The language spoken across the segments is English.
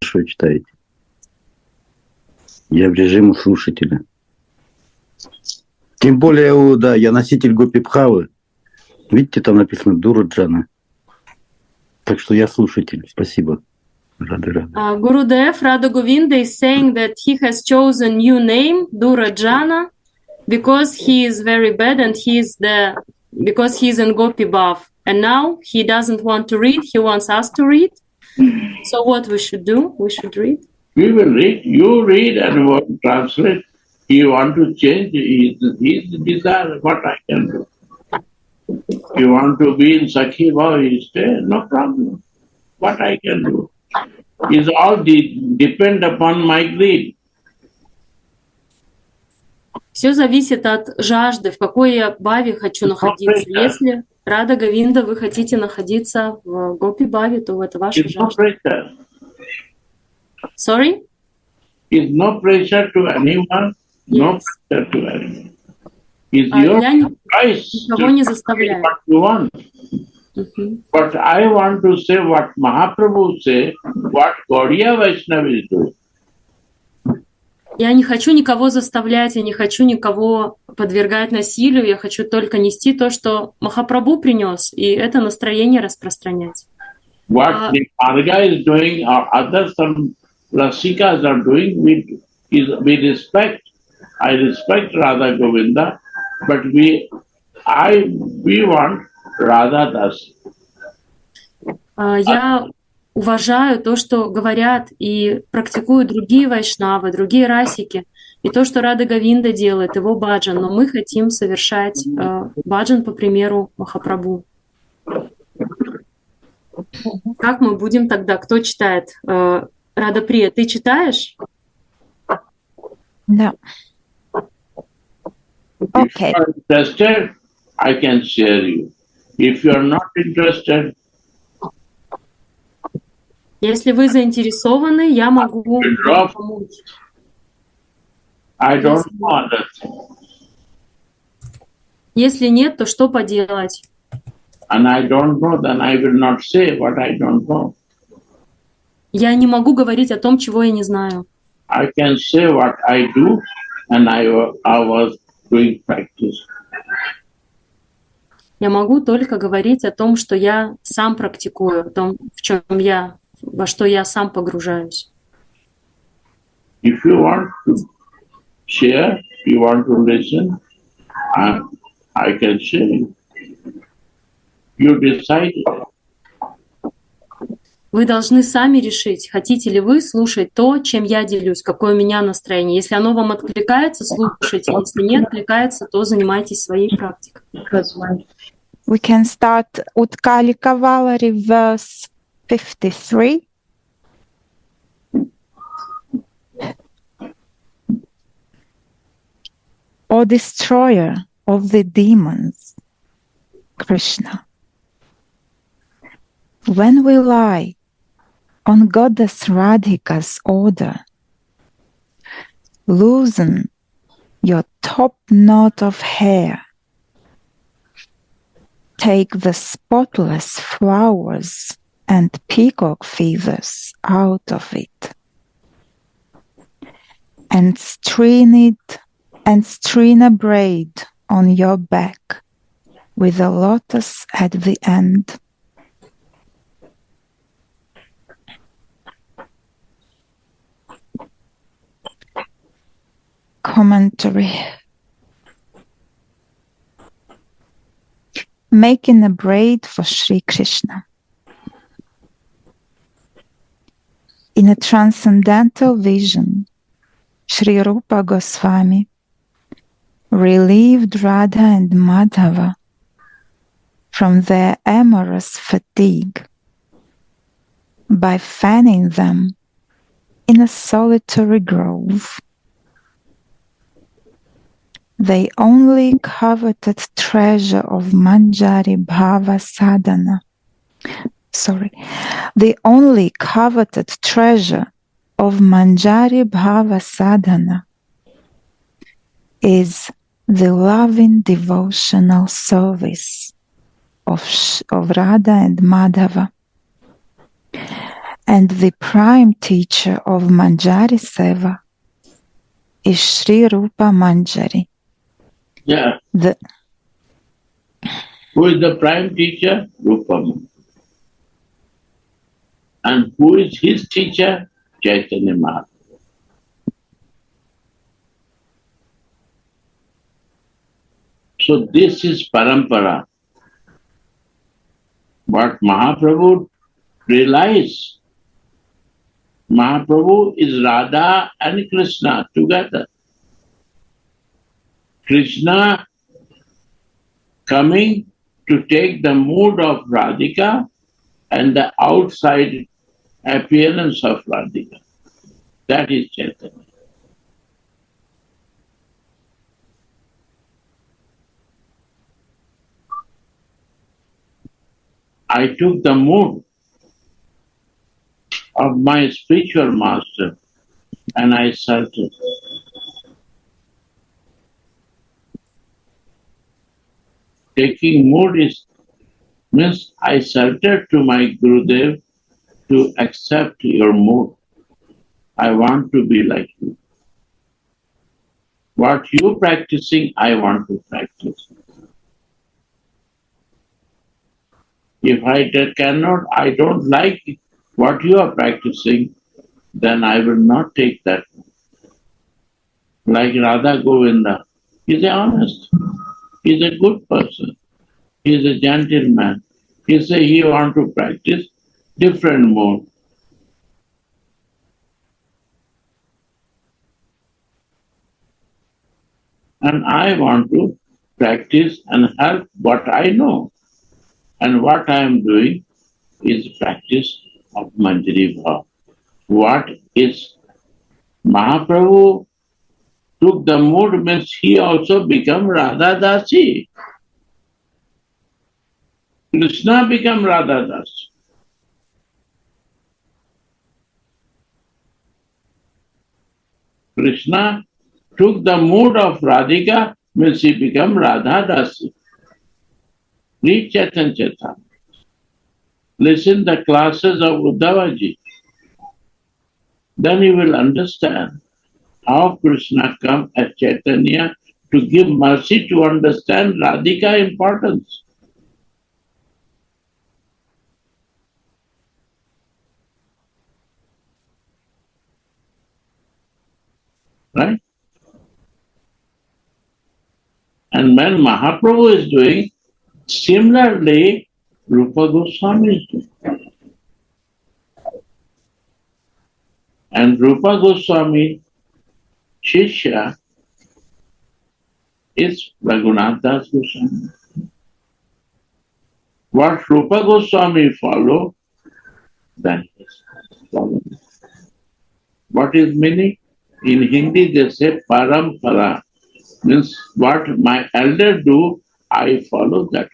хорошо читаете. Я в режиме слушателя. Тем более, да, я носитель Гопи-Бхавы. Видите, там написано Дураджана. Так что я слушатель. Спасибо. Рада. Gurudev Radha Govinda is saying that he has chosen new name, Durajana, because he is very bad and because he is in Gopi Bhav. And now he doesn't want to read, he wants us to read. So what we should do? We should read. We will read. You read and won't translate. You want to change his desire, what I can do. You want to be in Sakhi Bhav, stay, no problem. What I can do. Is all depend upon my greed. Все зависит от жажды, в какой я бхаве хочу находиться. Если Рада Говинда, вы хотите находиться в Гопи Бхаве, то это ваша жажда. Sorry? Is no pressure to anyone, no pressure to anyone. Is your choice никого не заставляю. What you want. But I want to say what Mahaprabhu say, what Gaudiya Vaishnava is doing. Я не хочу никого заставлять, я не хочу никого подвергать насилию, я хочу только нести то, что Махапрабху принес, и это настроение распространять. What the Marga is doing or other some Rasikas are doing, we respect. I respect Radha Govinda, but we want Radha Dasi. Я уважаю то, что говорят и практикуют другие вайшнавы, другие расики, и то, что Рада Говинда делает, его баджан, но мы хотим совершать баджан по примеру Махапрабху. Как мы будем тогда? Кто читает? Рада Прия, ты читаешь? Да. Okay. If you are interested, I can share you. If you are not interested, если вы заинтересованы, я могу вам помочь. I don't know other thing. Если нет, то что поделать? And I don't know, then I will not say what I don't know. Я не могу говорить о том, чего я не знаю. I can say what I do, and I was doing practice. Я могу только говорить о том, что я сам практикую, о том, во что я сам погружаюсь. If you want to share, you want to listen, I can share. You decide. Вы должны сами решить, хотите ли вы слушать то, чем я делюсь, какое у меня настроение. Если оно вам откликается, слушайте. Если не откликается, то занимайтесь своей практикой. We can start Utkalika Vallari, verse 53. O destroyer of the demons, Krishna, when we lie on Goddess Radhika's order, loosen your top knot of hair, take the spotless flowers and peacock feathers out of it, and string a braid on your back with a lotus at the end. Commentary. Making a braid for Sri Krishna. In a transcendental vision, Sri Rupa Goswami relieved Radha and Madhava from their amorous fatigue by fanning them in a solitary grove. The only coveted treasure of Manjari Bhava Sadhana. The only coveted treasure of Manjari Bhava Sadhana is the loving devotional service of Radha and Madhava. And the prime teacher of Manjari Seva is Sri Rupa Manjari. Yeah. The, Who is the prime teacher? Rupam. And who is his teacher? Chaitanya Mahaprabhu. So this is parampara. What Mahaprabhu realized, Mahaprabhu is Radha and Krishna together. Krishna coming to take the mood of Radhika and the outside appearance of Radhika. That is Chaitanya. I took the mood of my spiritual master and I salted. Taking mood means I salted to my Gurudev to accept your mood. I want to be like you. What you practicing, I want to practice. If I I don't like what you are practicing, then I will not take that. Like Radha Govinda, he's honest. He's a good person. He's a gentleman. He want to practice different mode. And I want to practice and help what I know. And what I am doing is practice of Manjari Bhav. What is Mahaprabhu took the mood means he also become Radha Dasi. Krishna become Radha Dasi. Krishna took the mood of Radhika means he become Radha Dasi. Read Chaitanya Chaitamrita. Listen the classes of Uddhavaji. Then you will understand how Krishna come as Chaitanya to give mercy to understand Radhika importance. Right? And when Mahaprabhu is doing, similarly, Rupa Goswami is doing. And Rupa Goswami, Shishya, is Raghunath Das Goswami. What Rupa Goswami follow, then is following. What is meaning? In Hindi they say parampara, means what my elder do, I follow that.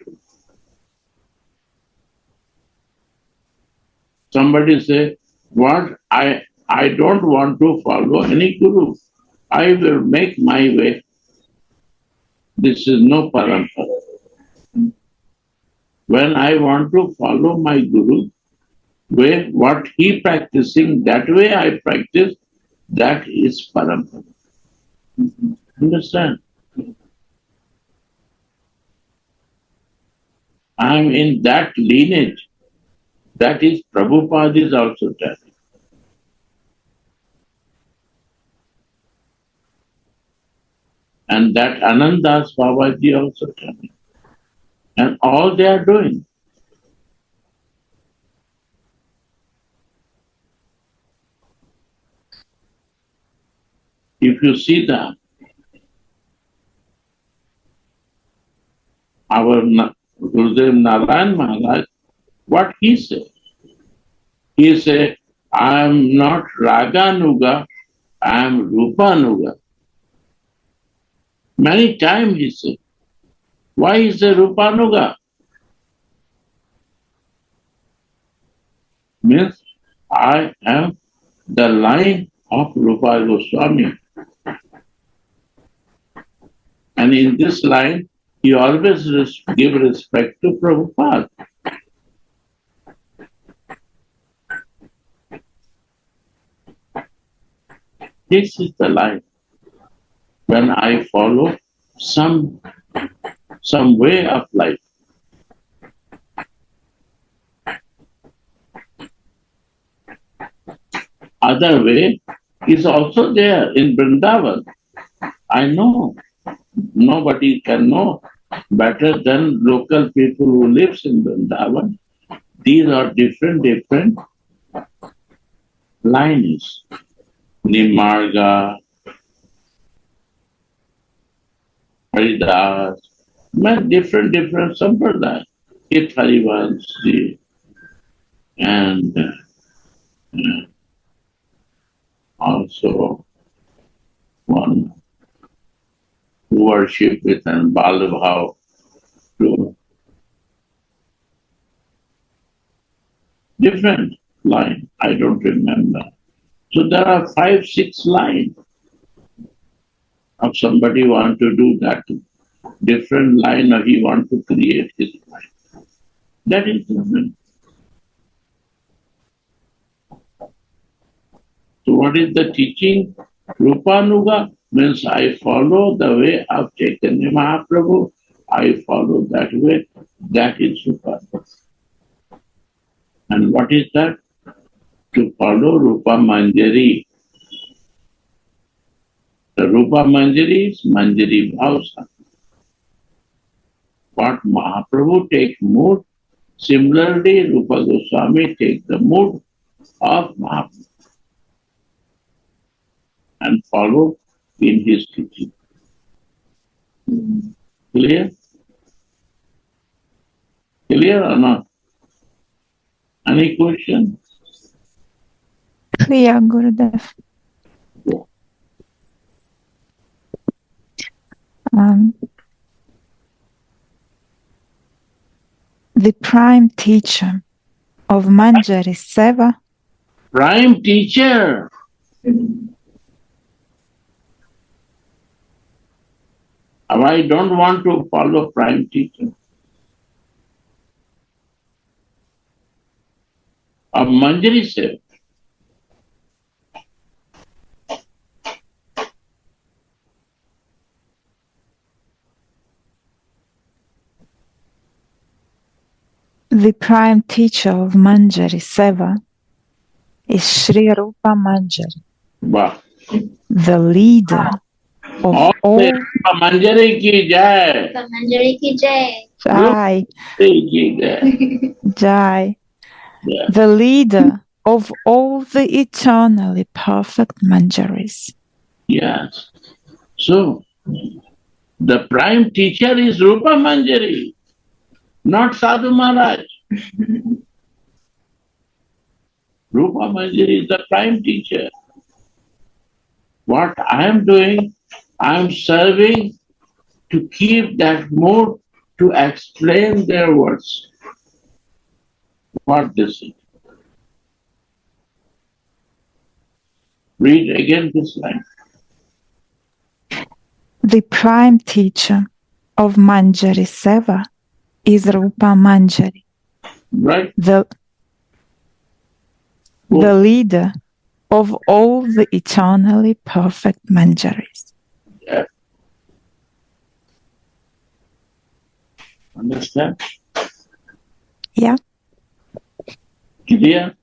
Somebody say, what I don't want to follow any guru. I will make my way. This is no parampara. When I want to follow my guru, way what he practicing, that way I practice, that is parampara. Understand? I am in that lineage. That is Prabhupada is also telling. And that Anandas Babaji also telling. And all they are doing. If you see that, our Gurudev Narayan Maharaj, what he said? He said, I am not Raganuga, I am Rupanuga. Many times he said, why is a Rupanuga? Means I am the line of Rupa Goswami. And in this line, he always give respect to Prabhupada. This is the life. When I follow some way of life. Other way is also there in Vrindavan. I know nobody can know better than local people who lives in Vrindavan. These are different lines. Nimarga, Haridas, different sampradayas. Harivanshi, and also one who worship with an Balabhav to different line. I don't remember. So there are 5, 6 lines of somebody want to do that different line or he want to create his line. That is different. So what is the teaching? Rupanuga means I follow the way of Chaitanya Mahaprabhu. I follow that way. That is Rupanuga. And what is that? To follow Rupa Manjari. The Rupa Manjari is Manjari Bhavsa. What Mahaprabhu take mood, similarly Rupa Goswami take the mood of Mahaprabhu and follow in his teaching. Clear? Clear or not? Any question? Clear, Gurudev. The prime teacher of Manjari Seva. Prime teacher. I don't want to follow prime teacher. Of Manjari Seva. The prime teacher of Manjari Seva is Sri Rupa Manjari, Wow. the leader of all. Manjari ki jai. Manjari ki jai. Jai, Ki jai. Jai, Yeah. the leader of all the eternally perfect Manjaris. Yes. So, the prime teacher is Rupa Manjari, not Sadhu Maharaj. Rupa Manjari is the prime teacher. What I am doing, I am serving to keep that mood to explain their words. What this is. Read again this line. The prime teacher of Manjari Seva is Rupa Manjari, Right? the leader of all the eternally perfect Manjaris. Yeah. Understand? Yeah, Clear?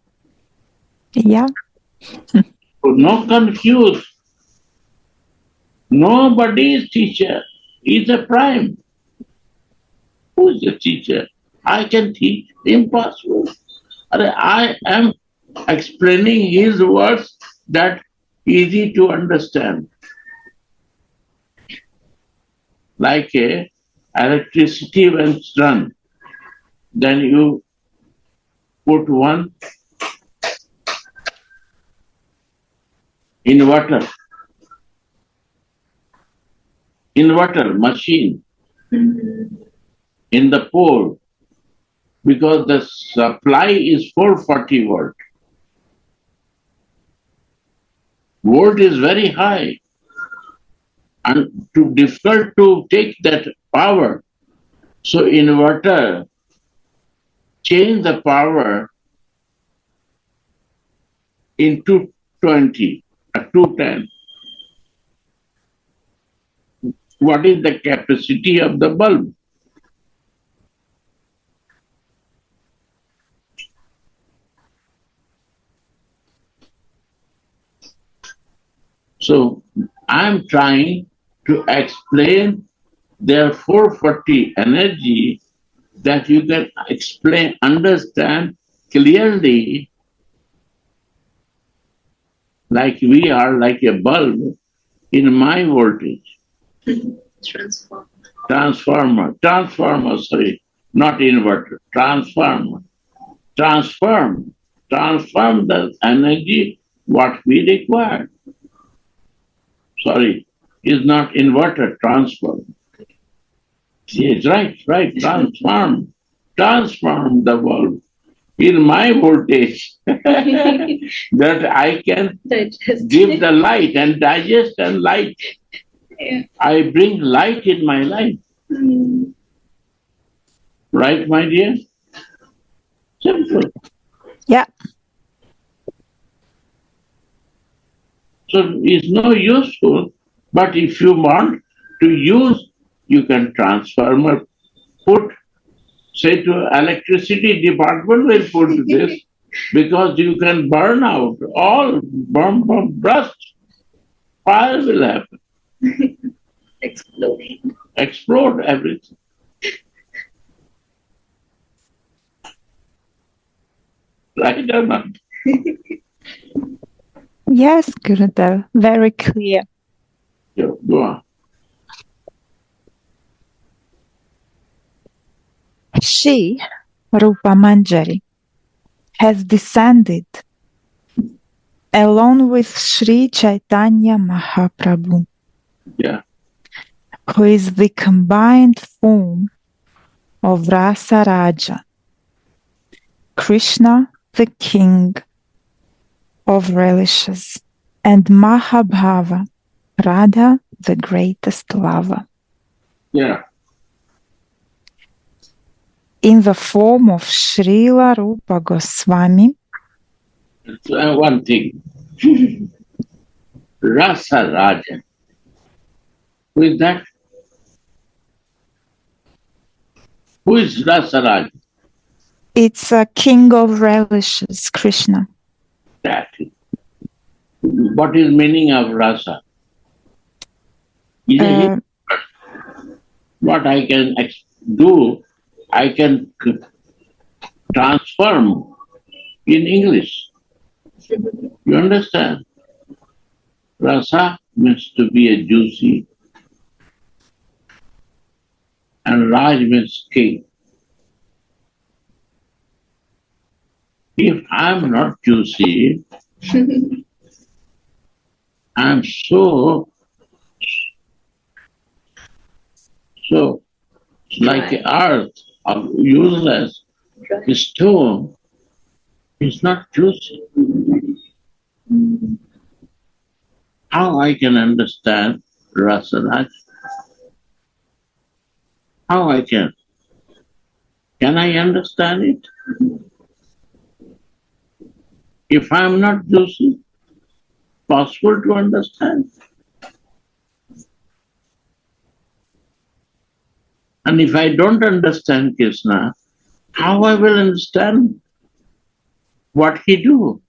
yeah. So no confuse. Nobody is teacher. He is a prime. Who is the teacher? I can teach. Impossible. I am explaining his words that easy to understand. Like a electricity when it's run, then you put one inverter machine in the pole because the supply is 440 volt. Volt is very high and too difficult to take that power. So inverter change the power into 220 or 210. what is the capacity of the bulb? So I'm trying to explain their 440 energy that you can explain, understand clearly, like we are like a bulb in my voltage. Transformer, sorry, not inverter, transform the energy what we require. Sorry, is not inverter, transform. Yes, right, transform the bulb in my voltage that I can give the light and digest and light. Yeah. I bring light in my life. Right, my dear? Simple. Yeah. So it's no useful, but if you want to use, you can transformer, put, say to electricity department will put this, because you can burn out, all bomb, burst, fire will happen, explode everything. Right or not? Yes, Gurudev, very clear. Yeah, go on. She, Rupa Manjari, has descended along with Sri Chaitanya Mahaprabhu, Yeah, who is the combined form of Rasa Raja, Krishna, the king of relishes, and Mahabhava, Radha, the greatest lover, yeah. in the form of Srila Rupa Goswami. One thing. Rasa Raja. Who is that? Who is Rasa Raja? It's a king of relishes, Krishna. That is. What is meaning of rasa? Uh, What I can do, I can transform in English. You understand? Rasa means to be a juicy, and Raj means king. If I'm not juicy, I'm so like the earth of useless stone is not juicy. How I can understand Rasa Raj? How I can? Can I understand it? If I'm not juicy, possible to understand? And if I don't understand Krishna, how I will understand what he do?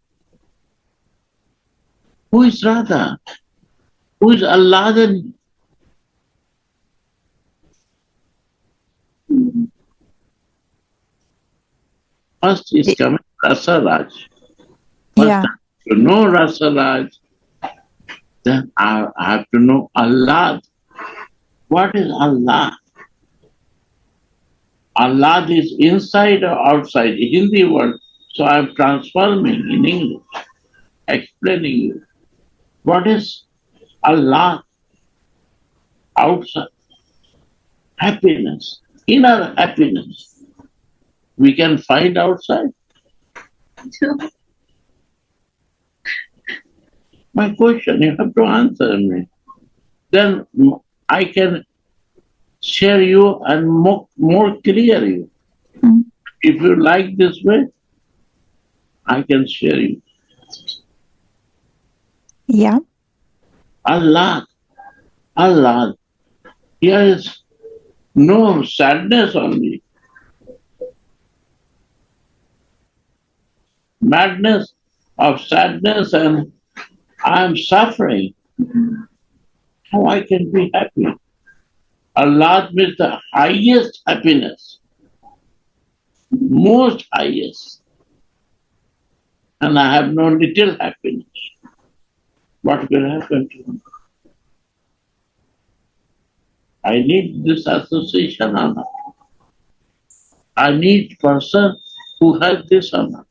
Who is Radha? Who is Allah then? First is coming Rasa Raj. First yeah, I have to know Rasa Raj, then I have to know Allah. What is Allah? Allah is inside or outside, Hindi word. So I'm transforming in English, explaining you. What is Allah? Outside. Happiness, inner happiness. We can find outside. My question, you have to answer me. Then I can share you and more clear you. Mm. If you like this way, I can share you. yeah, Allah Here is no sadness only. Madness of sadness and I am suffering. How I can be happy? Allah is the highest happiness, most highest. And I have no little happiness. What will happen to me? I need this association or not? I need person who has this or not?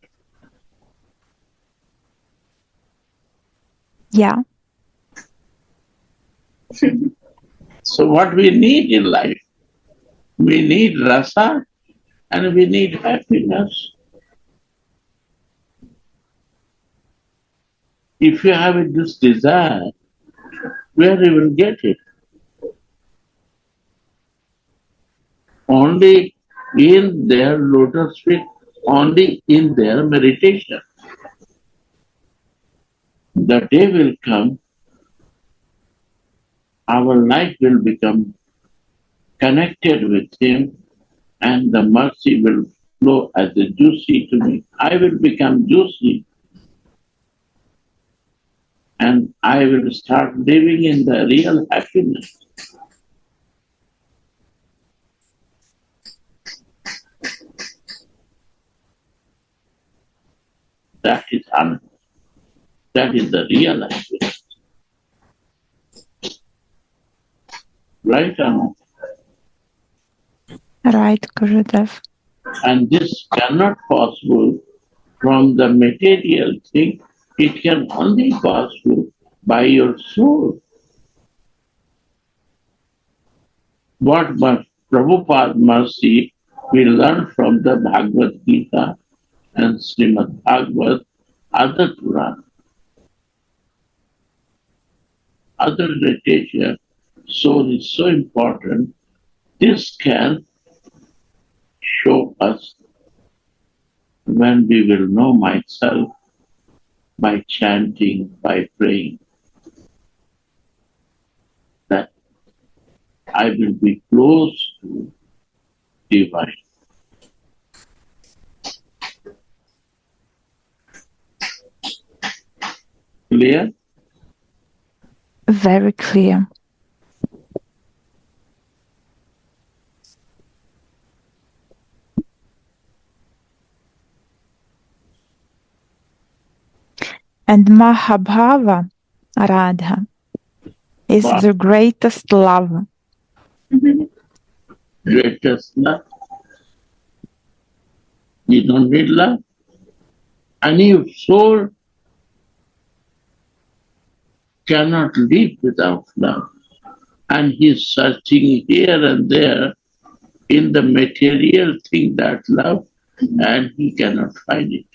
Yeah. So what we need in life? We need rasa and we need happiness. If you have this desire, where you will get it? Only in their lotus feet, only in their meditation. The day will come, our life will become connected with Him and the mercy will flow as a juicy to me. I will become juicy and I will start living in the real happiness. That is Anand. That is the real happiness. Right, Anand? Right, Gurudev. And this cannot possible from the material thing. It can only possible by your soul. What Prabhupada mercy we learn from the Bhagavad Gita and Srimad Bhagavad, other Purana, other literature. Soul is so important. This can show us when we will know myself by chanting, by praying, that I will be close to divine. Clear? Very clear. And Mahabhava, Radha, is Wow. the greatest love. Greatest love. You don't need love. And your soul cannot live without love. And he's searching here and there in the material thing that love, and he cannot find it.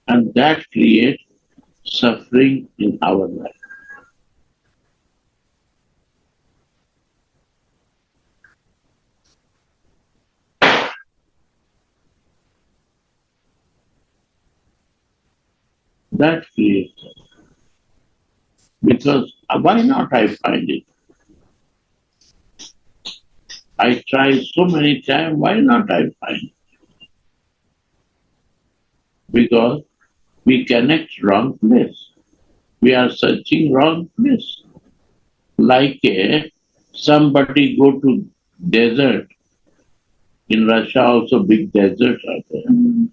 And that creates suffering in our life. That creates suffering. Because why not I find it? I try so many times, why not I find it? Because we connect wrong place. We are searching wrong place. Like somebody go to desert. In Russia also big deserts are there.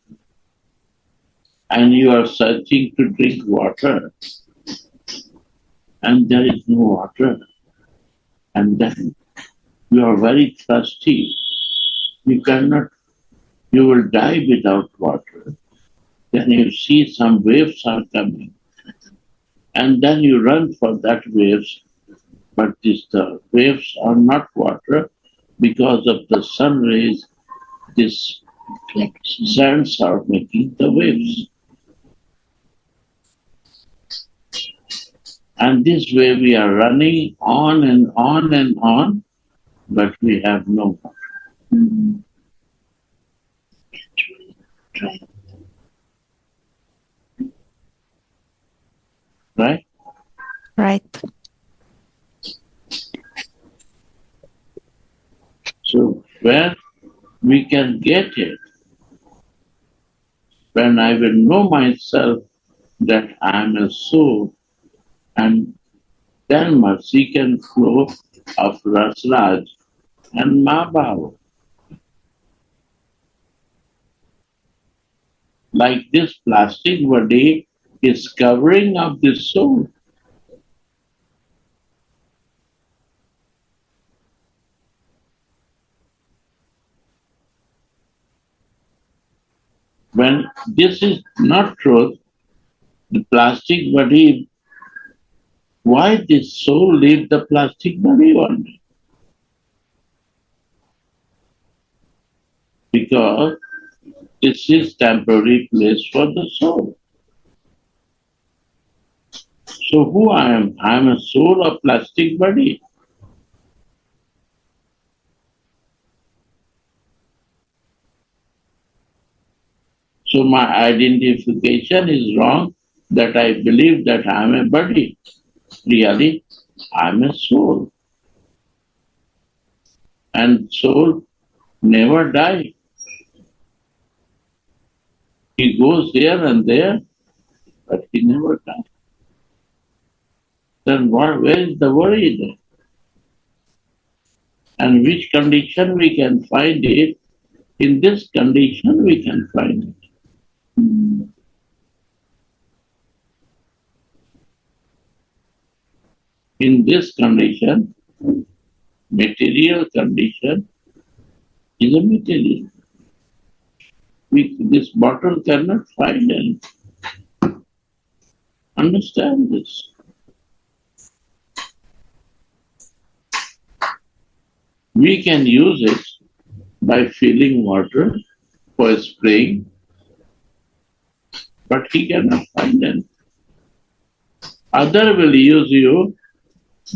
And you are searching to drink water. And there is no water. And then you are very thirsty. You will die without water. Then you see some waves are coming. And then you run for that waves. But the waves are not water because of the sun rays. This sands are making the waves. And this way we are running on and on and on, but we have no water. Right. So where we can get it, when I will know myself that I am a soul, and then mercy can flow of Rasraj and Mahabhava. Like this plastic body is covering up the soul. When this is not truth, the plastic body, why this soul leave the plastic body one day? Because this is temporary place for the soul. So who I am? I am a soul of plastic body. So my identification is wrong that I believe that I am a body. Really, I am a soul. And soul never die. He goes here and there, but he never dies. Then where is the worry then? And which condition we can find it? In this condition we can find it. In this condition, material condition is a material. This bottle cannot find anything. Understand this. We can use it by filling water for spraying, but he cannot find anything. Other will use you,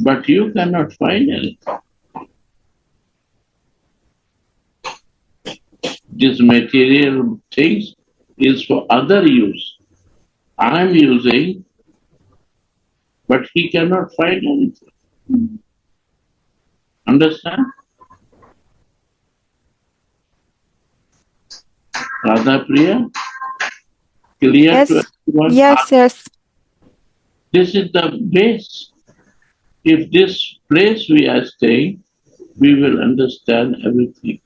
but you cannot find anything. This material things is for other use. I am using, but he cannot find anything. Understand? Radha Priya? Clear Yes. to everyone? Yes. This is the base. If this place we are staying, we will understand everything.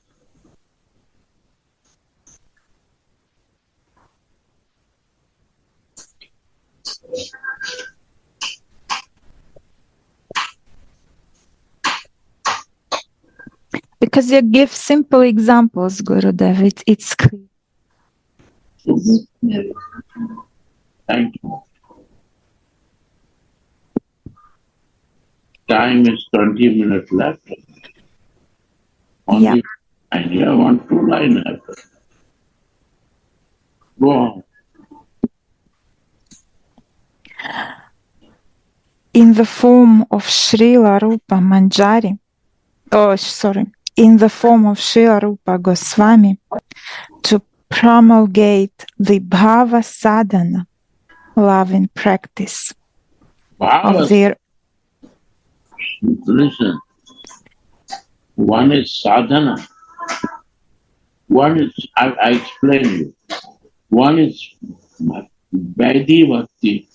Because you give simple examples, Gurudev. It's clear. Thank you. Time is 20 minutes left. Only, and you want 2 lines after. Go on. In the form of Srila Rupa Manjari, in the form of Srila Rupa Goswami, to promulgate the Bhava Sadhana, loving practice of their... Listen, one is sadhana, one is, I explain you, one is Vaidhi Bhakti.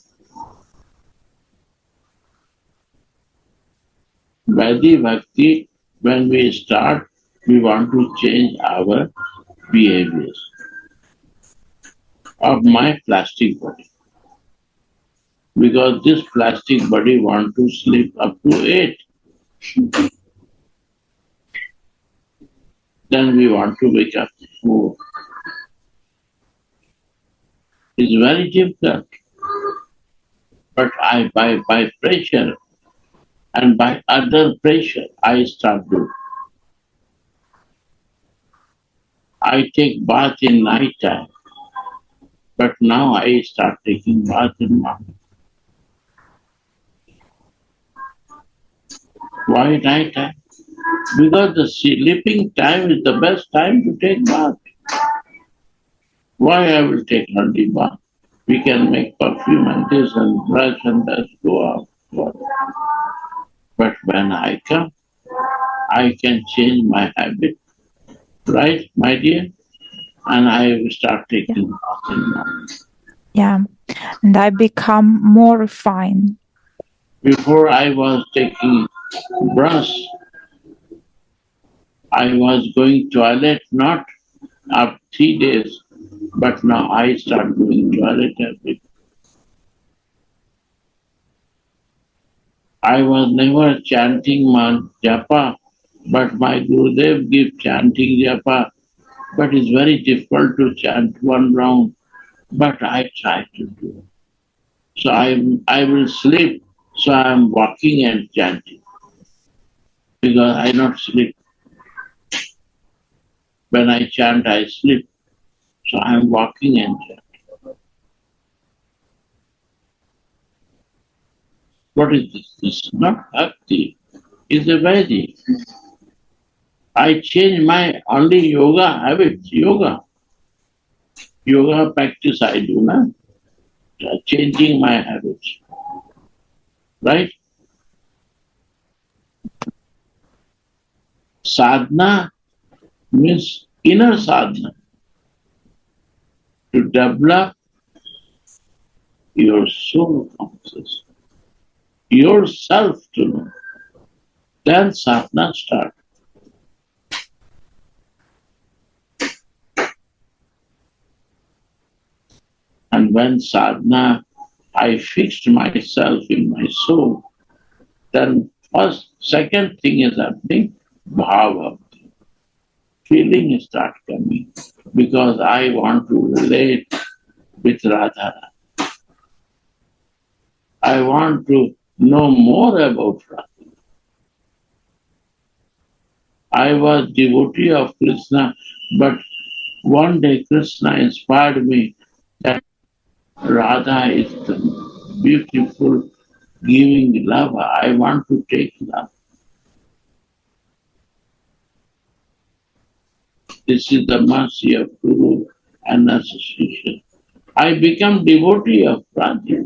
Vaidhi Bhakti, when we start, we want to change our behaviors of my plastic body. Because this plastic body wants to sleep up to 8. Then we want to wake up 4. It's very difficult. But by pressure and by other pressure, I start doing. I take bath in night time, but now I start taking bath in morning. Why night time? Because the sleeping time is the best time to take bath. Why I will take early bath? We can make perfume and this and brush and that go out. work. But when I come, I can change my habit, right, my dear? And I will start taking bath in the morning. Yeah. And I become more refined. Before I was taking brush, I was going toilet not after 3 days, but now I start going toilet every. I was never chanting man japa, but my Gurudev gives chanting japa, but it's very difficult to chant one round, but I try to do. So I will sleep, so I am walking and chanting because I not sleep. When I chant, I sleep. So I am walking and chanting. What is this? This is not bhakti. It's a Vedic. I change my only yoga habits. Yoga practice I do now. Changing my habits. Right? Sadhana means inner sadhana. To develop your soul consciousness, yourself to know. Then sadhana starts. And when sadhana, I fixed myself in my soul, then second thing is happening, bhava. Feeling start coming because I want to relate with Radha. I want to know more about Radha. I was devotee of Krishna, but one day Krishna inspired me that Radha is the beautiful, giving love. I want to take love. This is the mercy of Guru and association. I become devotee of Radha.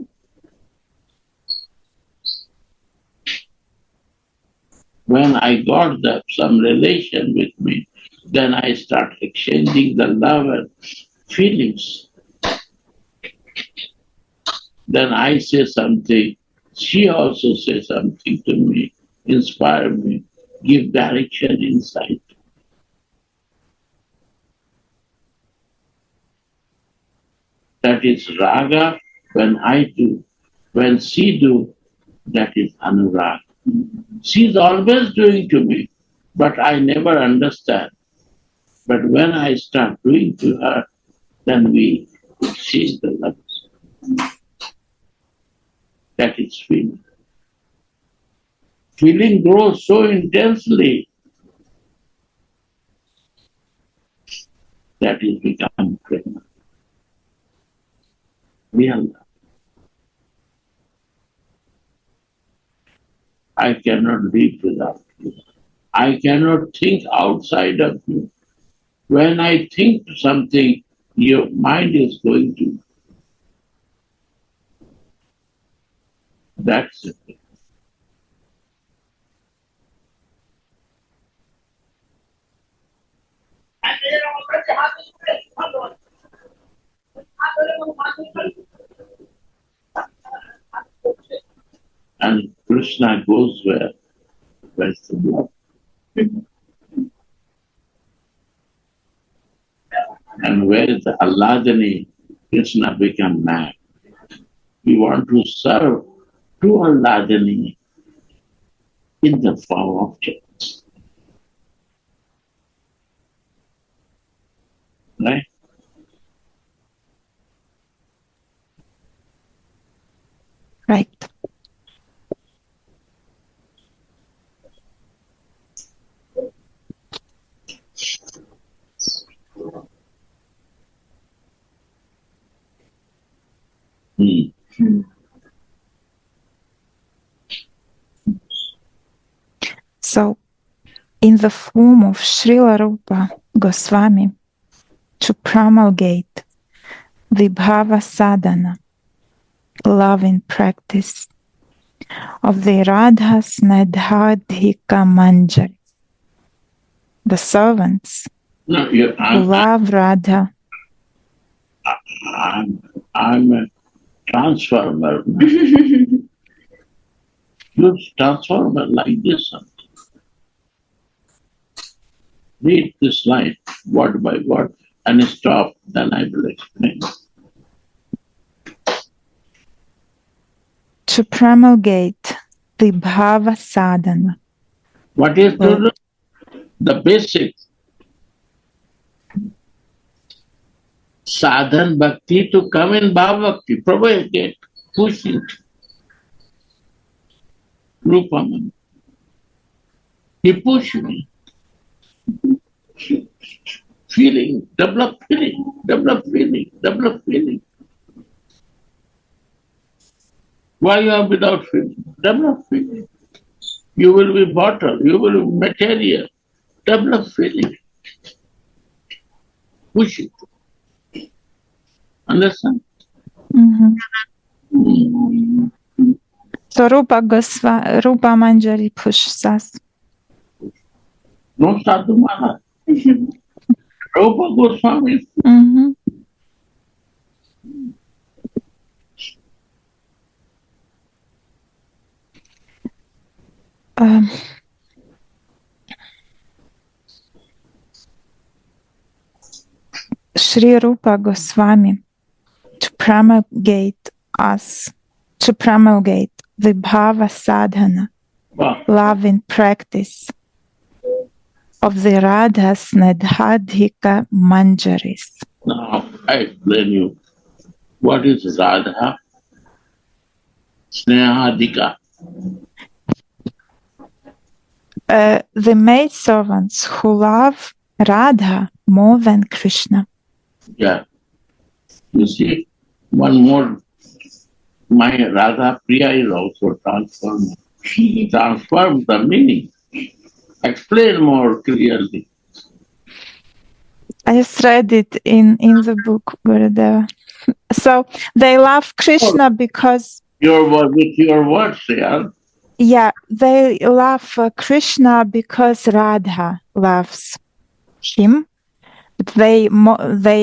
When I got some relation with me, then I start exchanging the love and feelings. Then I say something, she also says something to me, inspire me, give direction, insight. That is raga when I do. When she do, that is anurag. She is always doing to me, but I never understand. But when I start doing to her, then we see the love. That is feeling. Feeling grows so intensely that it becomes prema. Real love. I cannot live without you. I cannot think outside of you. When I think something, your mind is going to. That's it. And Krishna goes where? Where's the blood? And where is the Alladani? Krishna become mad. We want to serve to Alladani in the form of church. Right? Right. So, in the form of Srila Rupa Goswami, to promulgate the Bhava Sadhana, love in practice, of the Radha Snedhadhika Manjari. The servants No, who love Radha. I'm a transformer. Use transformer like this. Read this line word by word and stop, then I will explain. To promulgate the bhava sadhana. What is the basic sadhan bhakti to come in bhava bhakti? Propagate, push it. Rupam. He pushed me. Feeling, develop feeling, develop feeling, develop feeling. Why you are without feeling? Develop feeling. You will be bottle, you will be material. Develop feeling. Push it. Understand? So Rupa Manjari pushes us. No Sadhu Maharaj. Rupa Goswami. Sri Rupa Goswami to promulgate the bhava sadhana, love in practice of the Radha Snedhadhika Manjaris. Now I explain you what is Radha Snehadika. The maidservants who love Radha more than Krishna. Yeah. You see, one more, my Radha Priya is also transformed. Transform the meaning. Explain more clearly. I just read it in the book, Gurudeva. So they love Krishna because... With your words, yeah. Yeah, they love Krishna because Radha loves him. But they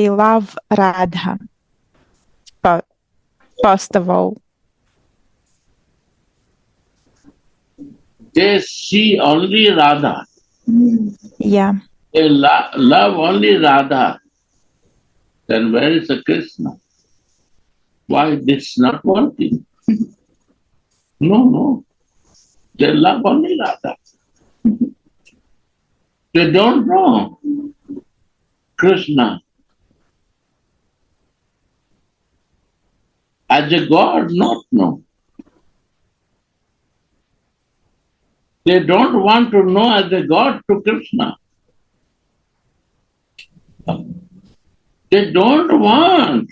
love Radha, first of all. They see only Radha. Yeah. They love only Radha. Then where is the Krishna? Why this is not working? No. They love only Radha. They don't know Krishna as a God, not know. They don't want to know as a God to Krishna. They don't want.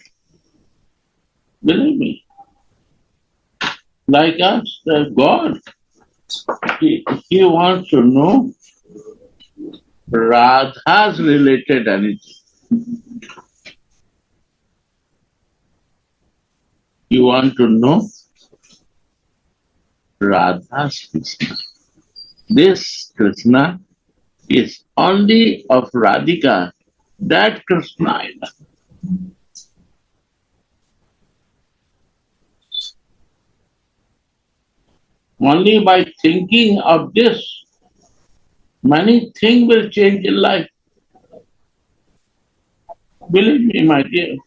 Believe me. Like us, the God, he wants to know Radha's related anything. You want to know Radha's Krishna. This Krishna is only of Radhika, that Krishna I love. Only by thinking of this, many things will change in life. Believe me, my dear.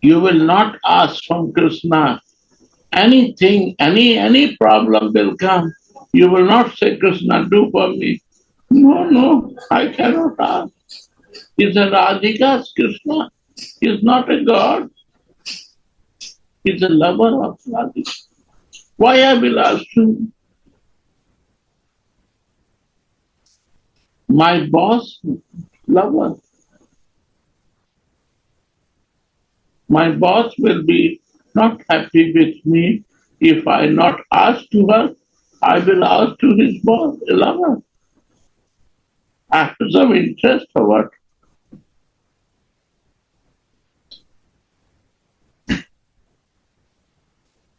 You will not ask from Krishna anything, any problem will come. You will not say, Krishna, do for me. No, I cannot ask. He's a Radhika's Krishna. He's not a God. He's a lover of Radhika. Why I will ask him? My boss, lover. My boss will be not happy with me if I not ask to her. I will ask to his boss, a lover. I have some interest for what.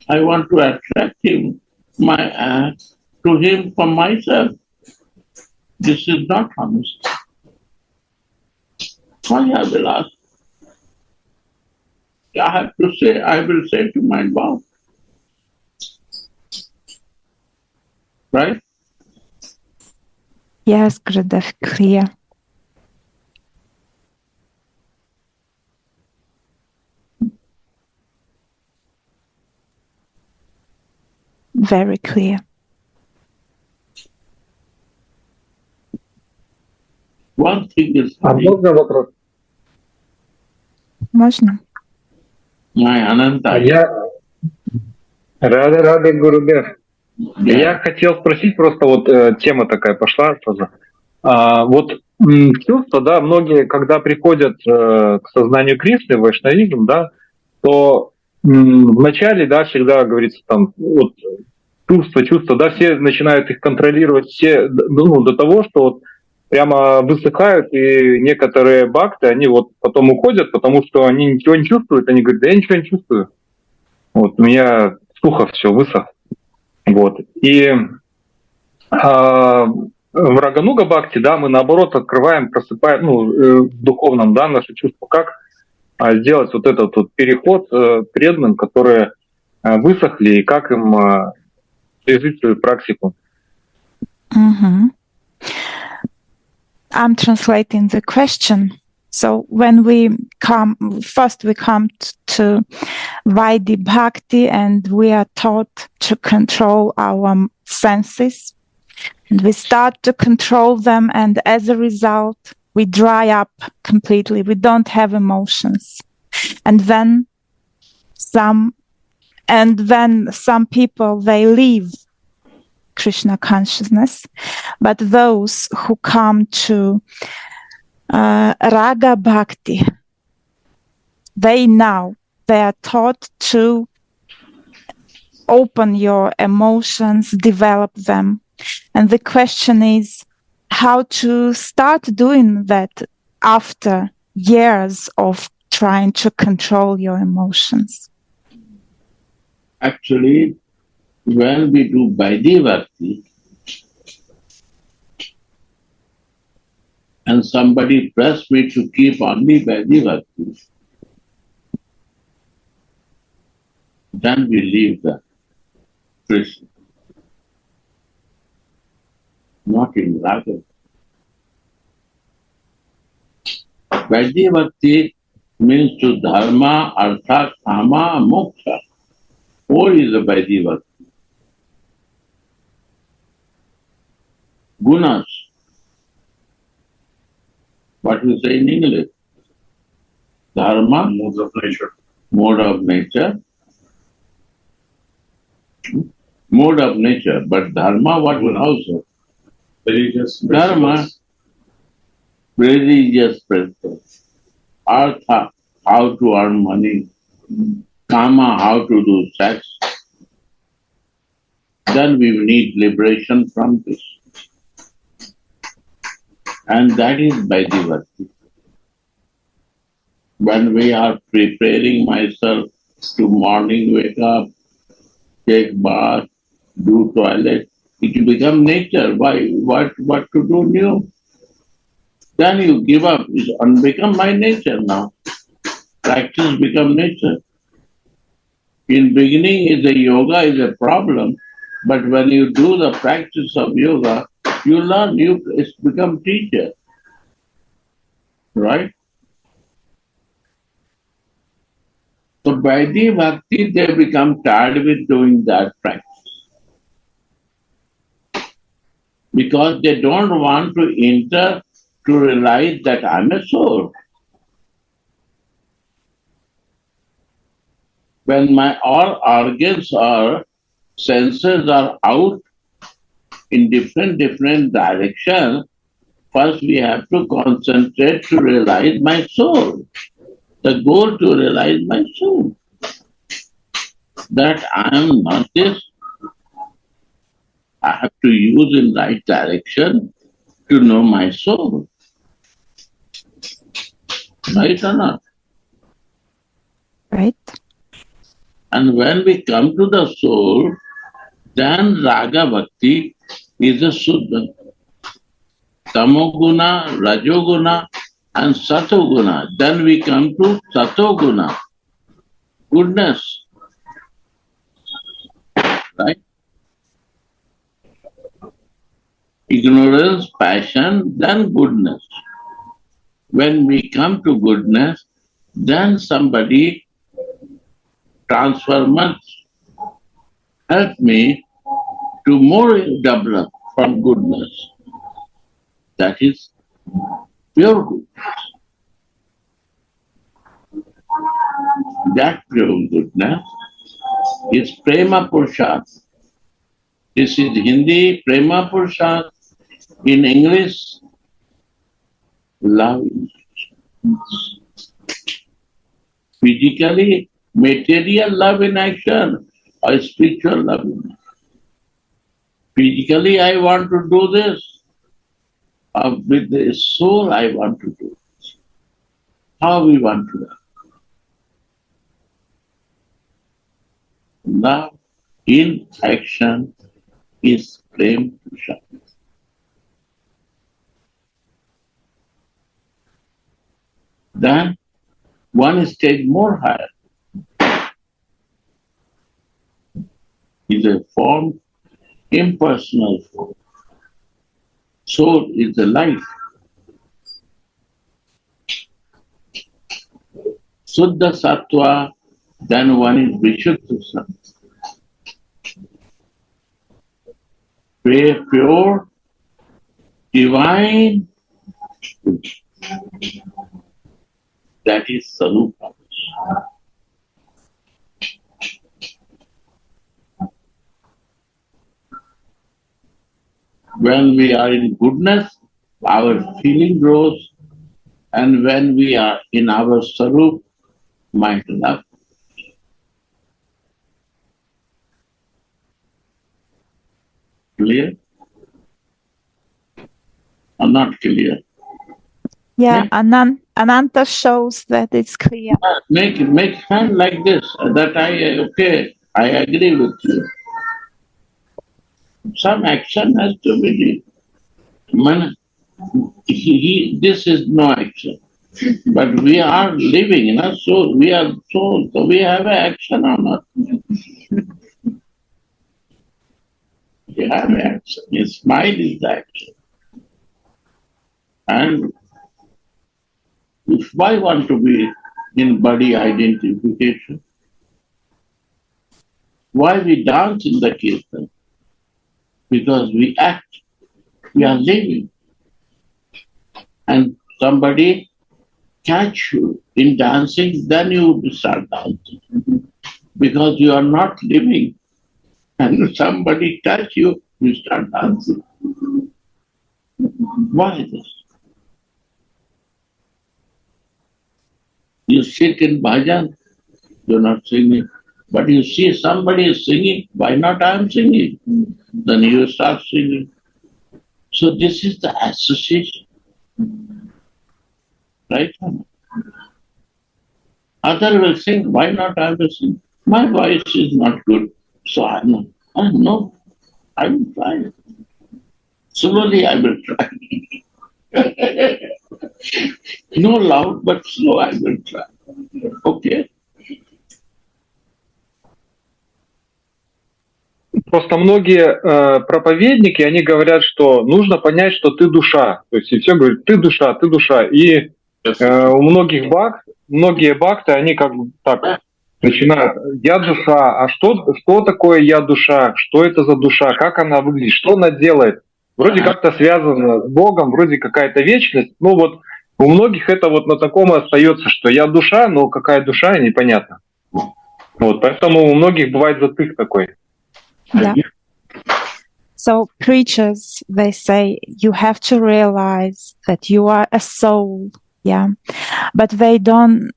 I want to attract him, to him for myself. This is not honest. Why I will ask? I have to say, I will say to my boss. Right? Yes, Gurudev, clear. Very clear. One thing is Можно вопрос? Можно? my Ananta. Рады, Гурудев. Yeah. Я хотел спросить, просто вот тема такая пошла тоже. Вот чувства, да, многие, когда приходят к сознанию Кришны, в вайшнавизм, да, то вначале, да, всегда говорится там, вот, чувства, да, все начинают их контролировать, все, ну, до того, что вот прямо высыхают, и некоторые бхакты, они вот потом уходят, потому что они ничего не чувствуют, они говорят, да я ничего не чувствую. Вот, у меня сухо все, высох. Вот. И в Рагануга Бхакти, да, мы наоборот открываем, просыпаем, ну, в духовном, да, наши чувства, как сделать вот этот вот переход преданным, которые высохли, и как им пережить свою практику. Mm-hmm. I'm translating the question. So when we come to Vaidhi Bhakti and we are taught to control our senses, and we start to control them, and as a result, we dry up completely. We don't have emotions. And then some people, they leave Krishna consciousness, but those who come to Raga Bhakti, they are taught to open your emotions, develop them. And the question is how to start doing that after years of trying to control your emotions. Actually, when we do Vaidhi Bhakti, and somebody pressed me to keep only Vaidhi Bhakti, then we leave the Krishna. Not in Raga. Vaidhi Bhakti means to dharma, artha, kama, moksha. What is the Vaidhi Bhakti? Gunas. What you say in English? Dharma, Modes of nature. mode of nature. Mode of nature, but dharma, what will also? Religious Dharma, religious principles. Artha, how to earn money. Kama, how to do sex. Then we need liberation from this. And that is Vaidhi Bhakti. When we are preparing myself to morning wake up, take bath, do toilet, it will become nature. Why? What to do new? Then you give up. It become my nature now. Practice become nature. In beginning, yoga is a problem, but when you do the practice of yoga, you learn. It's become teacher, right? So Vaidhi Bhakti, they become tired with doing that practice because they don't want to enter to realize that I'm a soul. When my all organs or senses are out in different directions, first we have to concentrate to realize my soul. The goal to realize my soul. That I am not this. I have to use in right direction to know my soul. Right or not? Right. And when we come to the soul, then Raga Bhakti is a Suddha. Tamoguna, Rajoguna, and Satoguna. Then we come to Satoguna, goodness. Right? Ignorance, passion, then goodness. When we come to goodness, then somebody transform us, help me to more develop from goodness. That is pure goodness. That pure goodness is Prema Purushad. This is Hindi, Prema Purushad. In English, love. Physically, material love in action or spiritual love in action. Physically, I want to do this. With the soul, I want to do this. How we want to love? Love in action is Prema Purushad. Then one stage more higher is a form, impersonal form. Soul is the life. Suddha Sattva, then one is Vishuddha Sattva. Pure, divine, that is Sarupa. When we are in goodness, our feeling grows, and when we are in our Sarup, mind love. Clear? Or not clear? Yeah, Ananta shows that it's clear. Make hand like this, that I agree with you. Some action has to be done. This is no action. But we are living, so we are soul, so we have an action or not. We have action. A smile is the action. And if I want to be in body identification, why we dance in the kirtan? Because we act, we are living. And somebody catch you in dancing, then you start dancing. Because you are not living. And somebody touch you, you start dancing. Why this? You sit in bhajan, you're not singing. But you see somebody is singing, why not I am singing? Then you start singing. So this is the association. Right? Other will sing, why not I will sing? My voice is not good, so I know. I will try. Slowly I will try. No loud, but slow I will try. Okay? Просто многие проповедники, они говорят, что нужно понять, что ты душа. То есть и все говорят, ты душа, ты душа. И у многие бхакты, они как бы так начинают, я душа, а что такое я душа, что это за душа, как она выглядит, что она делает. Вроде как-то связано с Богом, вроде какая-то вечность. Ну вот у многих это вот на таком и остается, что я душа, но какая душа, непонятно. Вот, поэтому у многих бывает затык такой. Yeah. So preachers, they say you have to realize that you are a soul, yeah, but they don't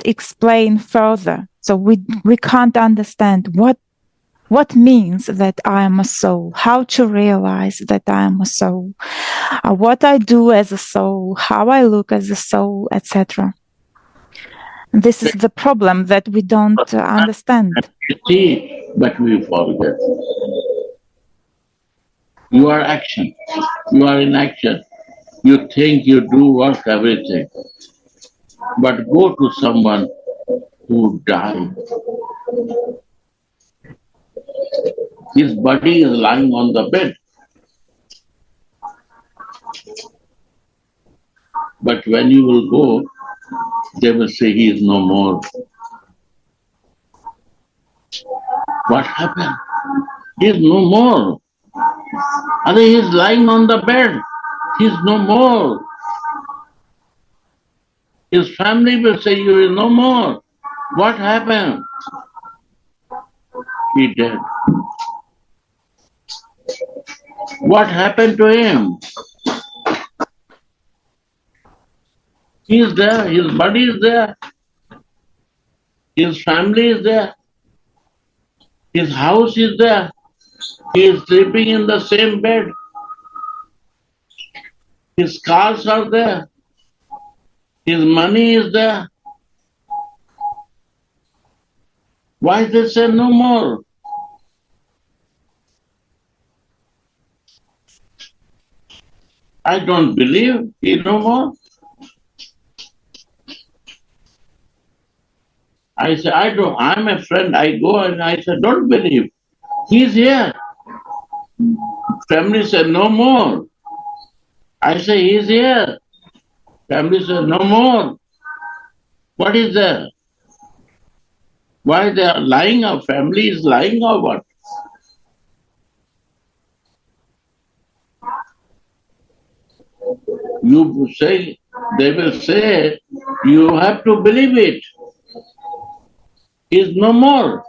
explain further. So we can't understand what means that I am a soul, how to realize that I am a soul, what I do as a soul, how I look as a soul, etc. This is the problem that we don't understand. We see, but we forget. You are action. You are in action. You think, you do work, everything. But go to someone who died. His body is lying on the bed. But when you will go, they will say he is no more. What happened? He is no more. And he is lying on the bed. He is no more. His family will say, you are no more. What happened? He dead. What happened to him? He is there. His body is there. His family is there. His house is there. He is sleeping in the same bed. His cars are there. His money is there. Why they say no more? I don't believe he no more. I say, I don't, I'm a friend. I go and I say, don't believe. He's here. Family said, no more. I say, he's here. Family said, no more. What is there? Why they are lying? Our family is lying or what? You say, they will say, you have to believe it. He is no more.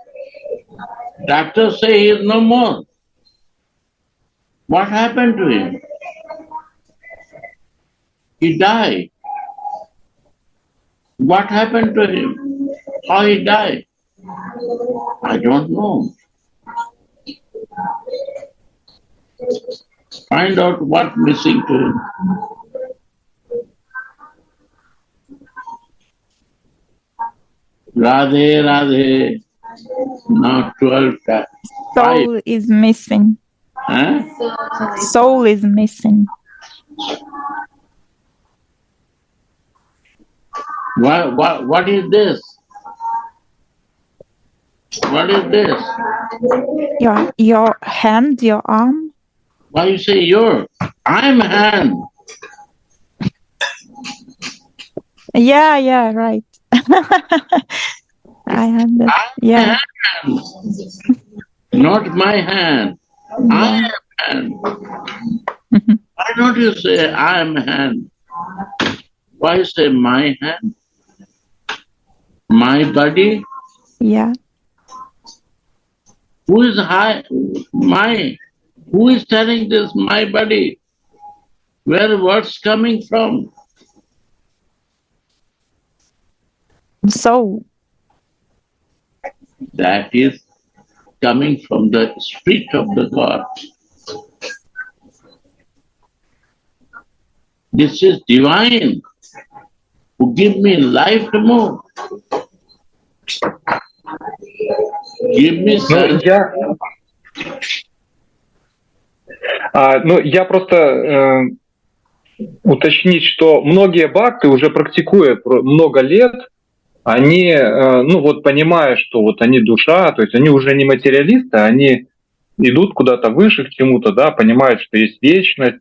Doctors say he is no more. What happened to him? He died. What happened to him? How he died? I don't know. Find out what missing to him. Radhe, Radhe. Now 12 times. Soul is missing. Huh? Soul is missing. What is this? What is this? Your hand, your arm. Why you say your? I'm hand. Yeah, right. I understand. Yeah. Hand. Not my hand. I am hand. Why don't you say I am hand? Why say my hand? My body? Yeah. Who is high? My? Who is telling this my body? Where what's coming from? Soul. That is coming from the spirit of the God. This is divine who give me life to move. Give me sense. Я просто уточнить, что многие бхакты уже практикуют много лет, они, понимая, что вот они душа, то есть они уже не материалисты, они идут куда-то выше к чему-то, да, понимают, что есть вечность,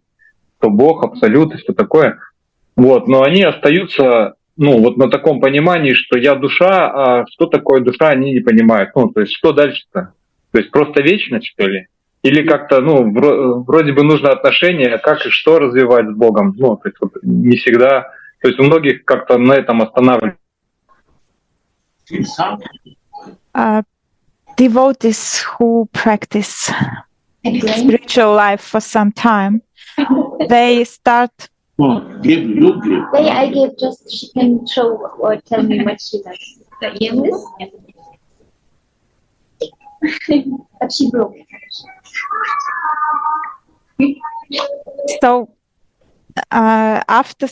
что Бог, абсолют и все такое. Но они остаются, на таком понимании, что я душа, а что такое душа, они не понимают. То есть что дальше-то? То есть просто вечность, что ли? Или как-то, вроде бы нужно отношение, как и что развивать с Богом. То есть не всегда, то есть у многих как-то на этом останавливается. Devotees who practice spiritual life for some time, they start. Give. I give, just she can show or tell me what she does. Yes. But she broke it. So after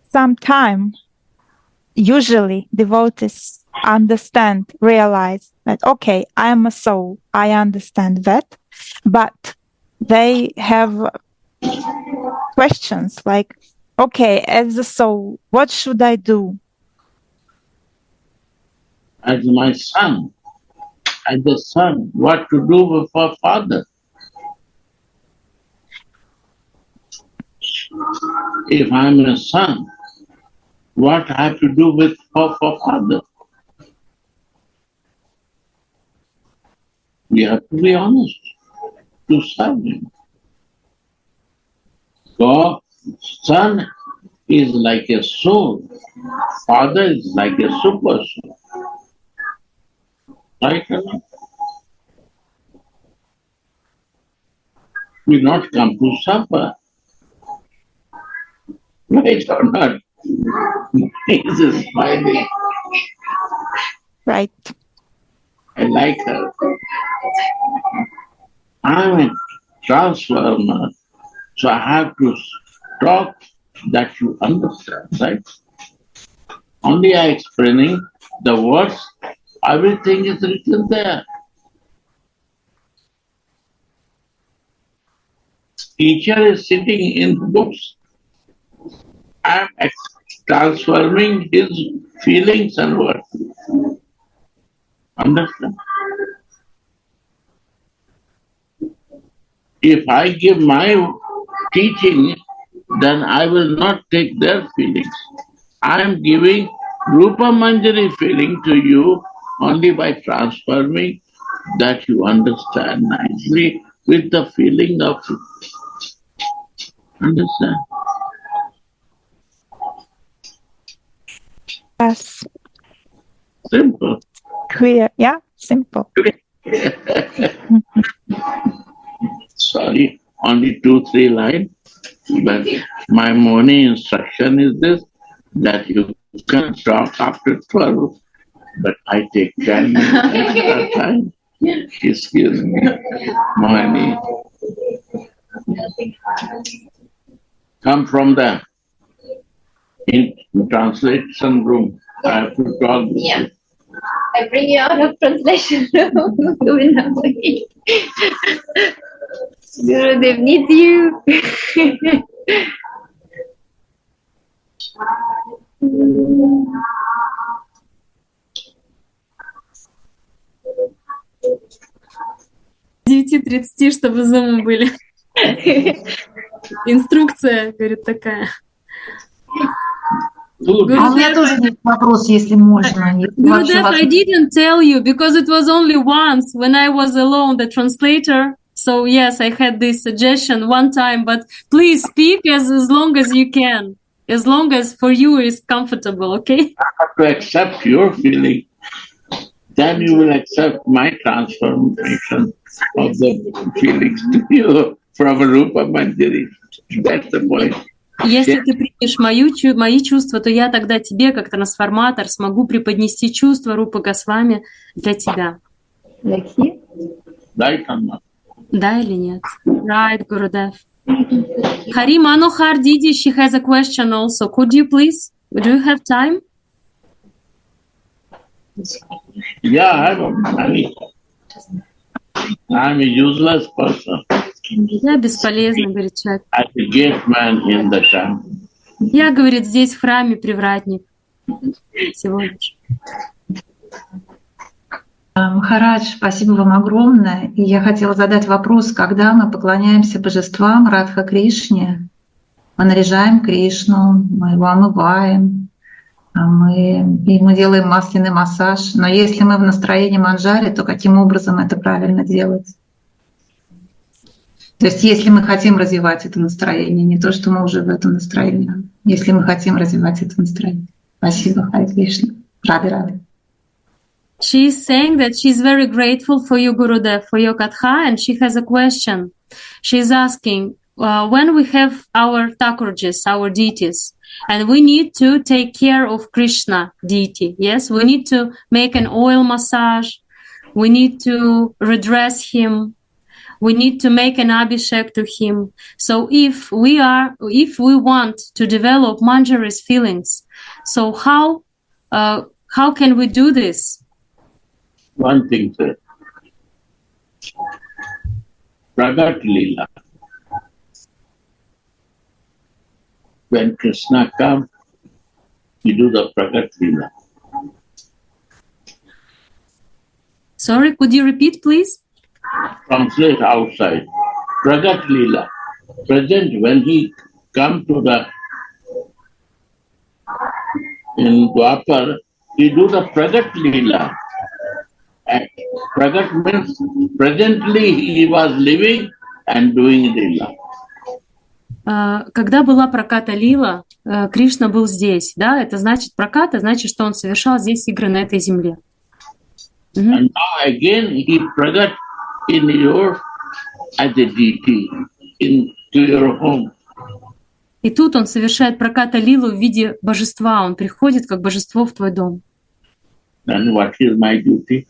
some time, usually devotees understand, realize that, okay, I am a soul, I understand that, but they have questions like, okay, as a soul, what should I do? As my son, as the son, what to do with our father? If I'm a son, what I have to do with our father? We have to be honest to serve him. God, son is like a soul, father is like a super soul. Right or not? We not come to suffer. Right or not? He's just smiling. Right. I like her. I'm a transformer, so I have to talk that you understand, right? Only I explaining the words, everything is written there. Teacher is sitting in books. I'm transforming his feelings and words. Understand? If I give my teaching, then I will not take their feelings. I am giving Rupa Manjari feeling to you only by transforming that you understand nicely with the feeling of it. Understand? Yes. Simple. Clear. Yeah. Simple. Sorry, only 2-3 lines. But my morning instruction is this, that you can talk after 12, but I take 10 minutes extra time. Excuse me, Mohani. Come from the in translation room. I have to talk. Yeah. I bring you out of translation room. Gurudev needs you. С 9:30, чтобы зумы были. Инструкция, говорит, такая. А у меня тоже есть вопрос, если можно. Gurudev, I didn't tell you because it was only once when I was alone, the translator. So yes, I had this suggestion one time, but please speak as long as you can, as long as for you is comfortable, okay? I have to accept your feeling. Then you will accept my transformation of the feelings to you from Rupa Manjari. That's the point. Если ты примешь мои чувства, то я тогда тебе, как трансформатор, смогу преподнести чувства Рупы Госвами для тебя. Right or not? Да или нет? Right, Gurudev. Hari Manohar Didi, she has a question also. Could you please? Do you have time? Yeah, I'm a useless person. Я бесполезный, говорит человек. I'm a gate man in the temple. Я, говорит, здесь в храме привратник. Всего лишь. Махарадж, спасибо вам огромное. И я хотела задать вопрос, когда мы поклоняемся божествам Радха Кришне, мы наряжаем Кришну, мы его омываем, мы ему делаем масляный массаж. Но если мы в настроении манджари, то каким образом это правильно делать? То есть если мы хотим развивать это настроение, не то, что мы уже в этом настроении, если мы хотим развивать это настроение. Спасибо, Хари Кришна. Рады. She is saying that she's very grateful for you, Gurudev, for your katha, and she has a question. She's asking, when we have our Thakurjis, our deities, and we need to take care of Krishna deity, yes, we need to make an oil massage, we need to redress him, we need to make an abhishek to him. So if we want to develop Manjari's feelings, so how how can we do this? One thing, sir. Pragat Leela. When Krishna comes, we do the Pragat Leela. Sorry, could you repeat, please? Translate outside. Pragat Leela. Present when he comes to the in Dwapar, he do the Pragat Leela. And Pragat means presently he was living and doing Leela. Когда была проката лила, Кришна был здесь, да? Это значит проката, значит, что он совершал здесь игры на этой земле. And now again he Pragat in your as a deity into your home. И тут он совершает проката лилу в виде божества. Он приходит как божество в твой дом. Then what is my duty?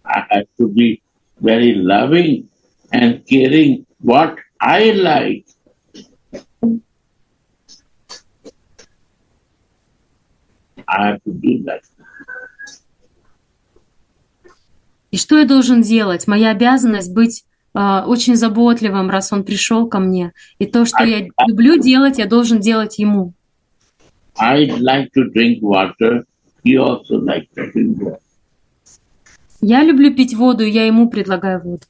I have to be very loving and caring what I like. I have to do that. И что я должен делать? Моя обязанность быть очень заботливым, раз он пришел ко мне. И то, что я люблю делать, я должен делать ему. I like to drink water. He also likes to drink water. Я люблю пить воду, и я ему предлагаю воду.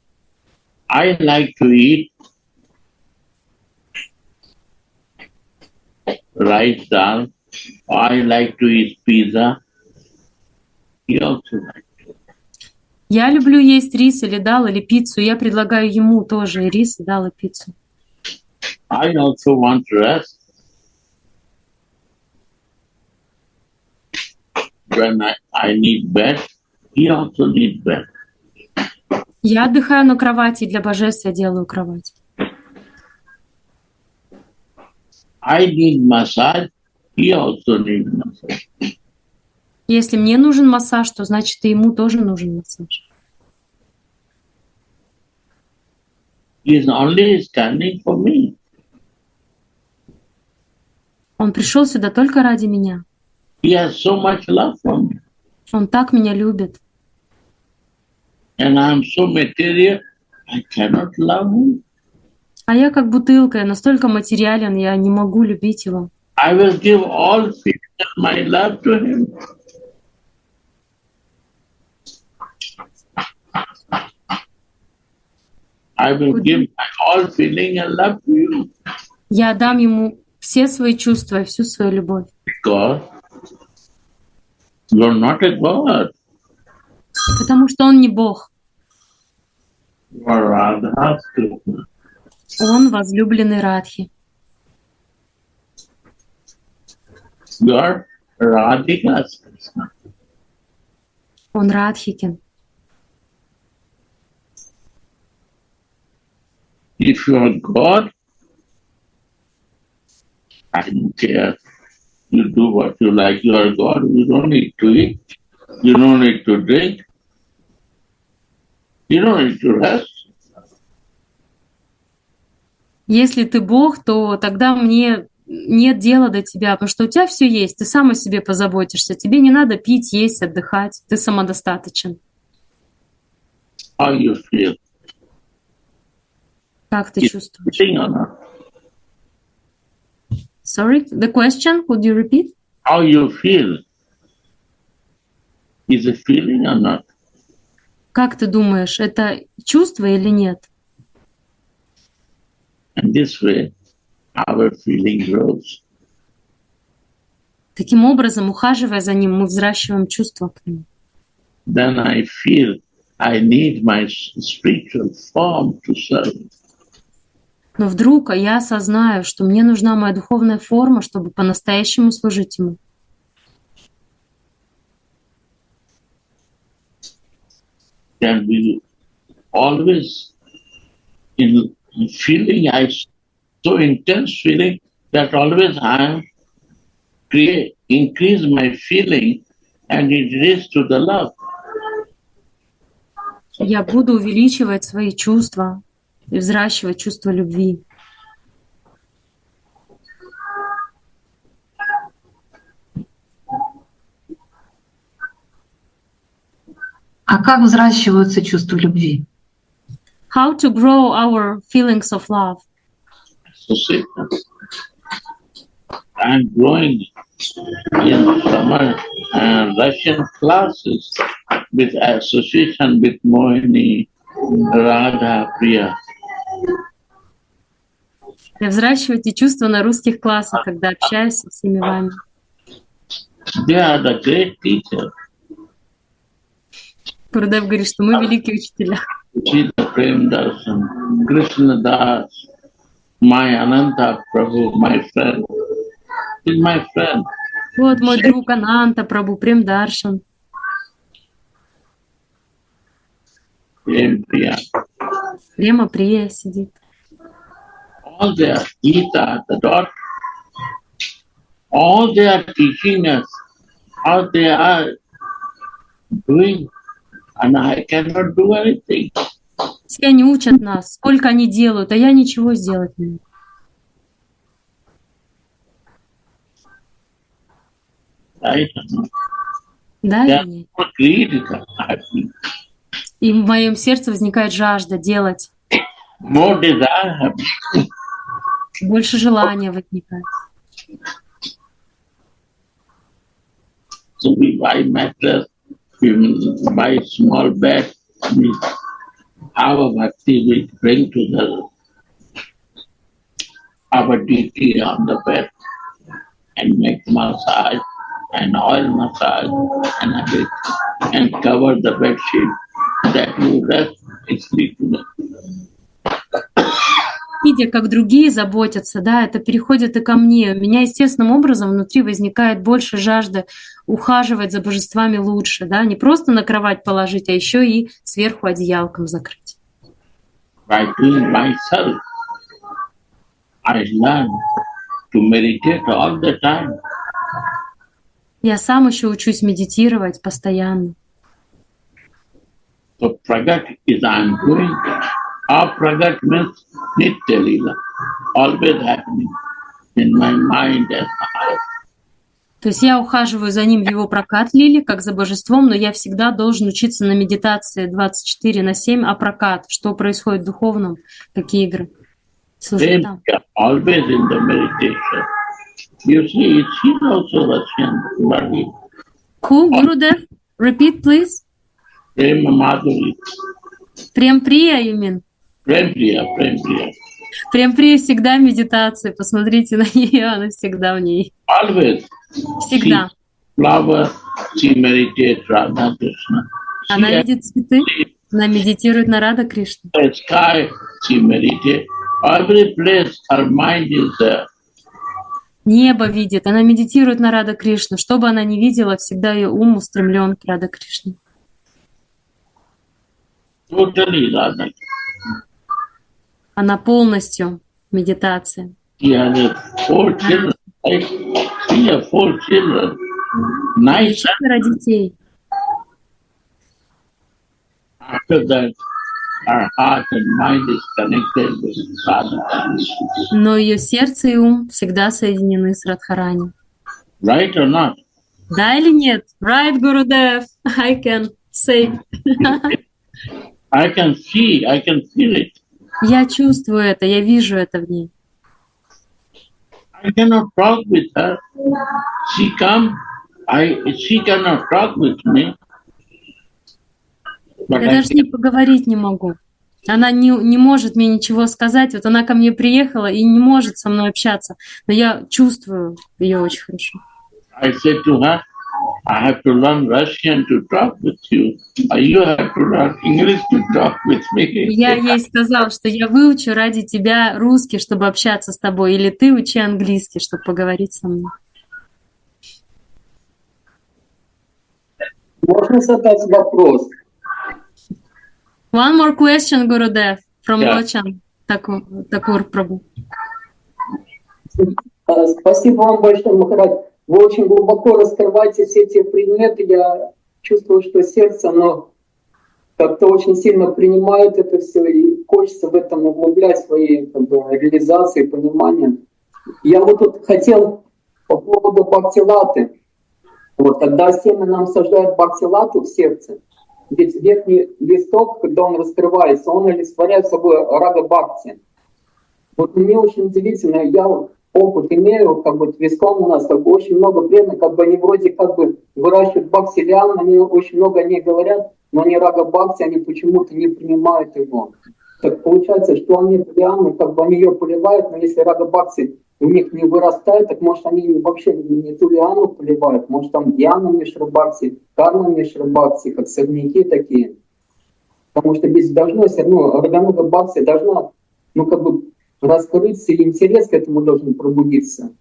I like to eat rice dal. I like to eat pizza. He also likes. Я люблю есть рис или дал, или пиццу. Я предлагаю ему тоже и рис, и дал, и пиццу. I also want rest. When I need bed, he also needs bed. Я отдыхаю на кровати, и для божеств я делаю кровать. I need massage, he also needs massage. Если мне нужен массаж, то значит и ему тоже нужен массаж. He is only standing for me. Он пришел сюда только ради меня. He has so much love for me. Он так меня любит. And I am so material, I cannot love him. А я как бутылка, я настолько материален, я не могу любить его. I will give all my love to him. I will give my all feeling and love to you. Я дам ему все свои чувства и всю свою любовь. Because you are not a God. Потому что он не Бог. You are Radha Krishna. Он возлюбленный Радхи. You are Radhika Krishna. Он Радхикин. If you are God, I don't care. You do what you like. You are God. You don't need to eat. You don't need to drink. You don't need to rest. Если ты Бог, то тогда мне нет дела до тебя, потому что у тебя все есть, ты сам о себе позаботишься. Тебе не надо пить, есть, отдыхать. Ты самодостаточен. How you feel? Как ты чувствуешь? Feeling or not? Sorry, the question, could you repeat? How you feel? Is it feeling or not? Как ты думаешь, это чувство или нет? And this way, our feeling grows. Таким образом, ухаживая за ним, мы взращиваем чувства к нему. Then I feel I need my spiritual form to serve. Но вдруг я осознаю, что мне нужна моя духовная форма, чтобы по-настоящему служить ему. Then we always in feeling, so intense feeling that always I am increase my feeling and it leads to the love. Я буду увеличивать свои чувства и взращивать чувство любви. А как взращиваются чувства любви? How to grow our feelings of love? Association. I'm growing in summer Russian classes with association with Mohini, Radha, Priya. Взращивайте чувства на русских классах, когда общаюсь со всеми вами. They are the great teachers. Гурудев говорит, что мы великие учителя. Srila Prem Darshan, Krishna Das, my Ananta Prabhu, my friend. He's my friend. Вот мой друг Ананта Прабhu, Прем Даршан, Prem Priya. Према Прия сидит. All their Gita, the daughter, all they are teaching us how they are doing, and I cannot do anything. Все они учат нас, сколько они делают, а я ничего сделать не могу. Right? Да They are или нет? not greedy, happy. И в моем сердце возникает жажда делать. More desire, happy. Больше желания возникает. So we buy mattress, we buy small bed, we have a bhakti, we bring to our deity on the bed and make massage and oil massage and everything and cover the bed sheet that you rest and sleep in it. Видя, как другие заботятся, да, это переходит и ко мне. У меня естественным образом внутри возникает больше жажды ухаживать за божествами лучше, да, не просто на кровать положить, а еще и сверху одеялком закрыть. By doing myself, I learn to meditate all the time. Я сам еще учусь медитировать постоянно. So Pragat is I'm doing. Our Pragat means Nitya Lila, always happening in my mind and heart. То есть я ухаживаю за ним в его прокат лили, как за божеством, но я всегда должен учиться на медитации 24/7, а прокат, что происходит в духовном, какие игры. Слушай, там. Always in the meditation. You see, she's also Russian, Vallari. Who, Gurudev? Repeat, please. Prem Madhuri. Прем Прия, you mean? Prem Priya, Prem Priya. Прем Прия всегда в медитации. Посмотрите на нее, она всегда в ней. Always. Всегда. She flower, she meditates Radha Krishna. Она видит цветы, она медитирует на Рада Кришну. The sky, she meditates. Every place her mind is there. Небо видит, она медитирует на Рада Кришну. Что бы она ни видела, всегда ее ум устремлен к Рада Кришне. Totally Radha. Она полностью медитация. She has 4 children. Right? She has 4 children. Nice. 4 детей. After that, her heart and mind is connected with Radha. Но ее сердце и ум всегда соединены с Радхарани. Right or not? Да или нет? Right, Gurudev. I can say. I can feel it. Я чувствую это, я вижу это в ней. I cannot talk with her. She cannot talk with me. But Я даже с ней поговорить не могу. Она не может мне ничего сказать. Вот она ко мне приехала и не может со мной общаться. Но я чувствую ее очень хорошо. I said to her, I have to learn Russian to talk with you. You have to learn English to talk with me. Я ей сказал, что я выучу ради тебя русский, чтобы общаться с тобой, или ты учи английский, чтобы поговорить со мной. Можно задать вопрос? One more question, Gurudev, from Yeah. Lochan Такур Прабhu. Спасибо вам большое, Махарадж. Вы очень глубоко раскрываете все эти предметы. Я чувствую, что сердце, оно как-то очень сильно принимает это все, и хочется в этом углублять свои реализации, понимания. Я вот тут хотел по поводу бхакти-латы. Вот, когда семя нам сажают бхакти-лату в сердце, ведь верхний листок, когда он раскрывается, он олицетворяет собой рага бхакти. Вот мне очень удивительно, я опыт имею, как бы виском у нас как бы очень много преданных, как бы они вроде как бы выращивают бхакти-лиан, они очень много о ней говорят, но они рага бхакти, они почему-то не принимают его. Так получается, что они лианы, как бы они ее поливают, но если рага бхакти у них не вырастает, так может они вообще не ту лиану поливают, может там дьяна мишра бхакти, карма мишра бхакти, как сорняки такие. Потому что здесь должно все равно, рагануга бхакти должна, ну как бы раскрыться, и интерес к этому должен пробудиться.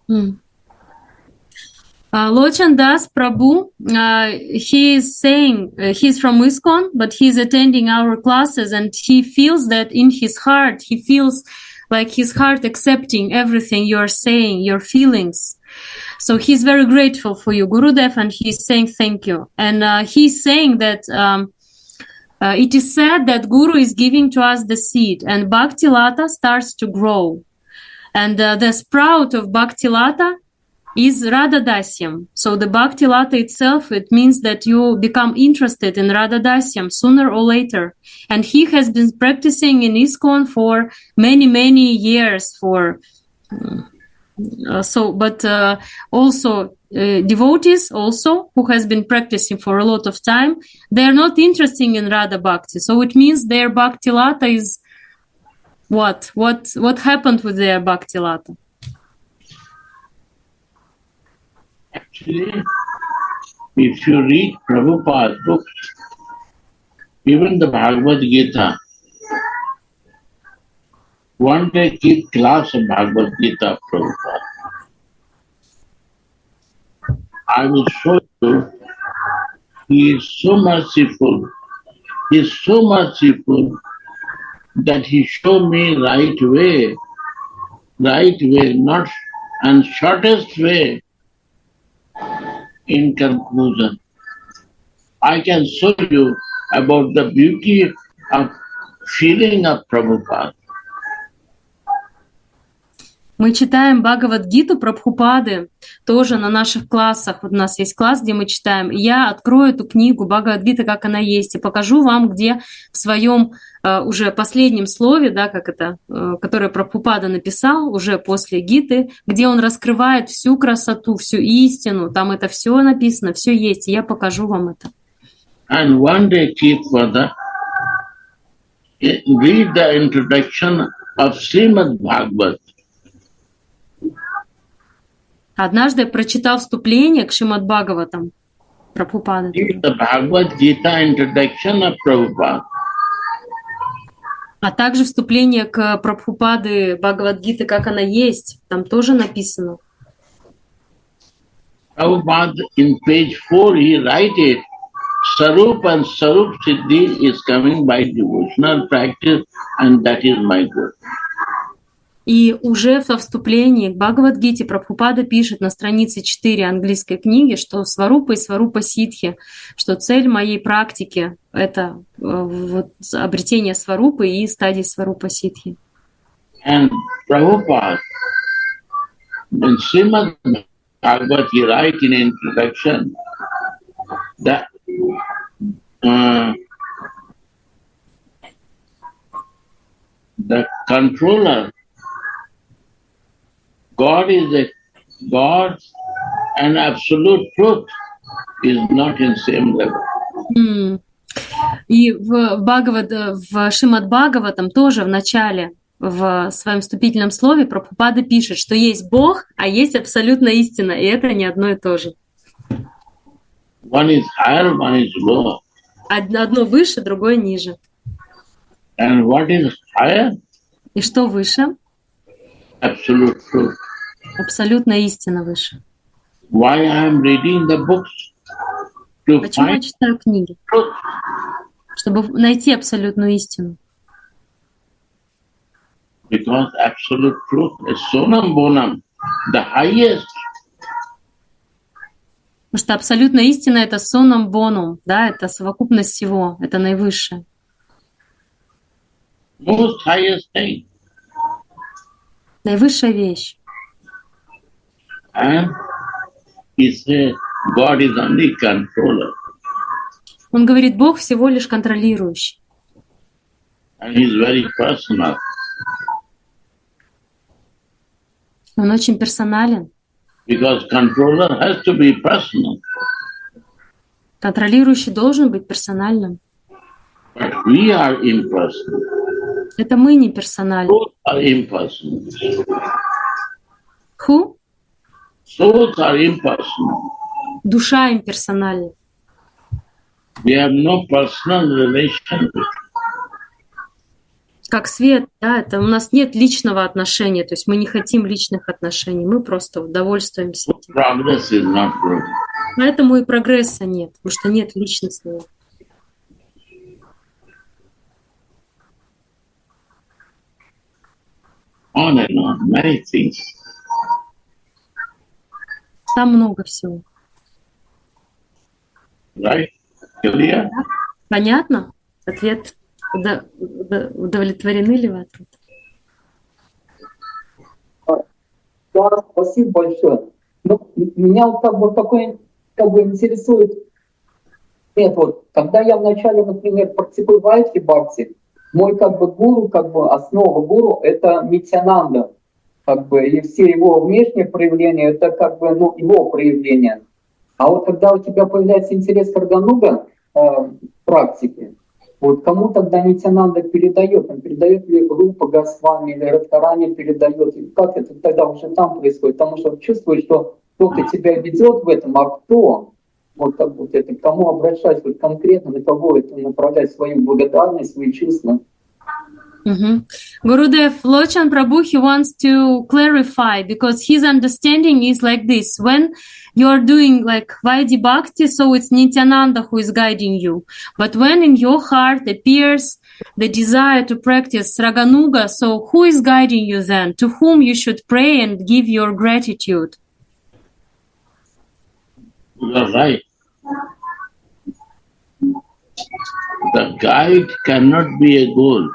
Lochan Das Prabhu, he is saying, he's from ISKCON, but he's attending our classes and he feels that in his heart, he feels like his heart accepting everything you are saying, your feelings. So he's very grateful for you, Gurudev, and he's saying thank you. And he's saying that it is said that Guru is giving to us the seed and Bhakti Lata starts to grow. And the sprout of Bhakti Lata is Radha Dasyam. So the Bhakti Lata itself, it means that you become interested in Radha Dasyam sooner or later. And he has been practicing in ISKCON for many, many years. Also devotees also who has been practicing for a lot of time, they are not interested in Radha Bhakti. So it means their Bhakti Lata is what happened with their Bhakti Lata? Actually, if you read Prabhupada's books, even the Bhagavad Gita, one day keep class of Bhagavad Gita, Prabhupada. I will show you, he is so merciful. He is so merciful that he showed me right way, not and shortest way in conclusion. I can show you about the beauty of feeling of Prabhupada. Мы читаем Бхагавад-гиту Прабхупады тоже на наших классах. Вот у нас есть класс, где мы читаем. Я открою эту книгу Бхагавад-гита, как она есть, и покажу вам, где в своем уже последнем слове, да, как это, которое Прабхупада написал уже после гиты, где он раскрывает всю красоту, всю истину. Там это все написано, все есть, и я покажу вам это. And one day, keep further, read the introduction of Srimad Bhagavad. Однажды я прочитал вступление к Шримад Бхагаватам Прабхупады. The Bhagavad Gita introduction of Prabhupada. А также вступление к Прабхупады Бхагавад-гиты, как она есть, там тоже написано. Prabhupada in page 4 he writes it, Sarup and Sarup Siddhi is coming by devotional practice and that is my good. И уже во вступлении к Бхагавад-гите Прабхупада пишет на странице 4 английской книги, что сварупа и сварупа ситхи, что цель моей практики — это вот обретение сварупы и стадии сварупа ситхи. And Prabhupada, in Srimad Bhagavad, he writes in introduction that the controller, God is a God and absolute truth is not in same level. И в Шримад Бхагаватам тоже в начале, в своем вступительном слове Прабхупада пишет, что есть Бог, а есть абсолютная истина, и это не одно и то же. One is higher, one is lower. Одно выше, другое ниже. And what is higher? И что выше? Absolute truth. Абсолютная истина выше. Why I am reading the books? To Почему я find читаю книги? truth. Чтобы найти абсолютную истину. Because absolute truth is sonam bonam, the highest. Потому что абсолютная истина — это сонам бонум, да, это совокупность всего, это наивысшее. Most highest thing. Наивысшая вещь. And he said, God is only controller. Он говорит, Бог всего лишь контролирующий. And he's very personal. Он очень персонален. Because controller has to be personal. Контролирующий должен быть персональным. But we are impersonal. Это мы не персональны. Souls are impersonal. Who? Souls are impersonal. Душа имперсональна. We have no personal relation. Как свет, да, это у нас нет личного отношения, то есть мы не хотим личных отношений, мы просто удовольствуемся этим. Progress is not good. Поэтому и прогресса нет, потому что нет личностного. On and on, many things. Там много всего. Right? Clear? Понятно? Ответ. Удовлетворены ли вы ответом? Да, спасибо большое. Ну, меня вот такой интересует. Нет, вот, когда я вначале, например, практикую вайдхи-бхакти, мой гуру, основа гуру — это Нитьянанда. И все его внешние проявления — это его проявления. А вот когда у тебя появляется интерес к Рагануга практике, вот кому тогда Нитьянанда передает? Он передает ли группа Госвами или Радхарани передает? И как это тогда уже там происходит? Потому что чувствуешь, что кто-то тебя ведет в этом, а кто? Это к кому обращать конкретно, на кого это направлять свою благодарность, свои чувства? Gurudev, Lochan Prabhu, he wants to clarify because his understanding is like this. When you are doing like Vaidhi Bhakti, so it's Nityananda who is guiding you. But when in your heart appears the desire to practice Raganuga, so who is guiding you then? To whom you should pray and give your gratitude? You are right. The guide cannot be a goal.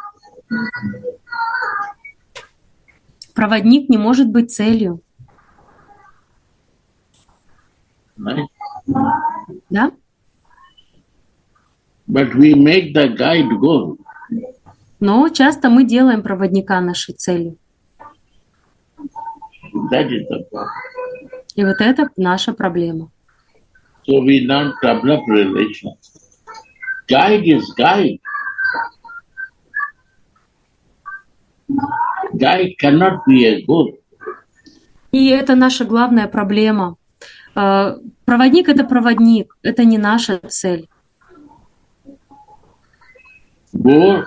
Проводник не может быть целью. Right? Да? But we make the guide goal. Но часто мы делаем проводника нашей целью. That is the problem. И вот это наша проблема. So we don't develop relation. Guide is guide. Guide cannot be a goal. И это наша главная проблема. Проводник — это проводник, это не наша цель. Goal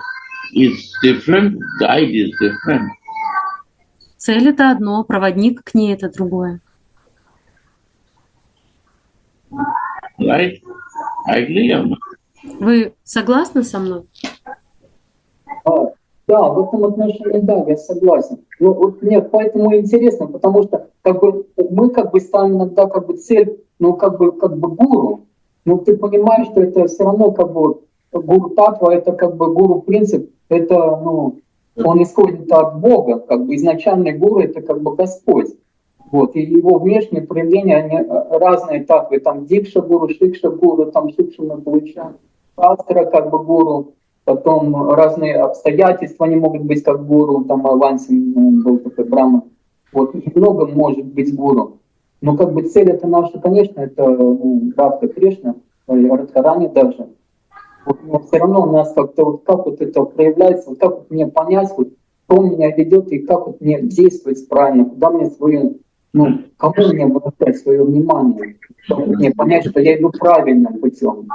is different, guide is different. Цель — это одно, проводник к ней — это другое. Right? I agree or not? Вы согласны со мной? Да, в этом отношении, да, я согласен. Но вот мне поэтому интересно, потому что мы ставим иногда цель, гуру. Но ты понимаешь, что это все равно гуру татва, это гуру принцип, это он исходит от Бога, изначальный гуру это Господь. Вот, и его внешние проявления, они разные татвы, там дикша гуру, шикша гуру, там шикша мы получаем, астра гуру. Потом разные обстоятельства, они могут быть как гуру, там Авансин был такой браман. Вот, много может быть гуру. Но цель это наша, конечно, это Радха Кришна, или Радхарани даже. Вот, но все равно у нас как это проявляется, как мне понять, кто меня ведет и как мне действовать правильно, куда мне кому мне обращать свое внимание, как мне понять, что я иду правильным путем.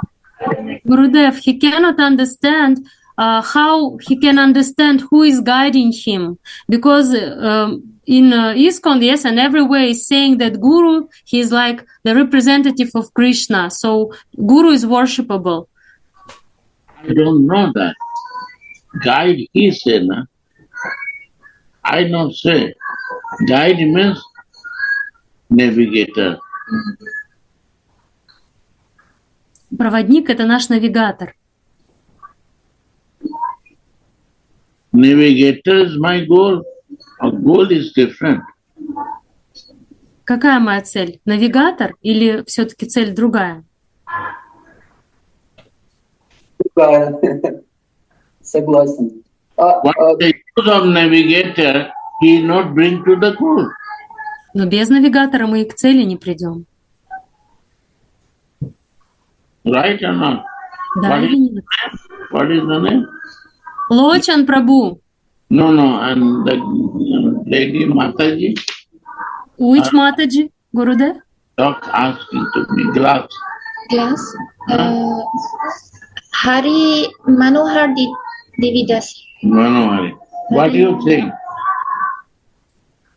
Gurudev, he cannot understand how he can understand who is guiding him, because in ISKCON, yes, and everywhere is saying that Guru, he is like the representative of Krishna, so Guru is worshipable. I don't know that. Guide he say, na? I don't say. Guide means navigator. Проводник — это наш навигатор. Navigator is my goal. A goal is different. Какая моя цель? Навигатор или все-таки цель другая? Да, согласен. What the use of navigator, he not bring to the goal. Но без навигатора мы и к цели не придем. Right or not? Да или нет? What is the name? Лочан Прабhu. No, and the lady Mataji Which Mataji, Gurudev? talk asking to me, glass. Class. Hari Manohar Devi Dasi. Manohari. What do you think?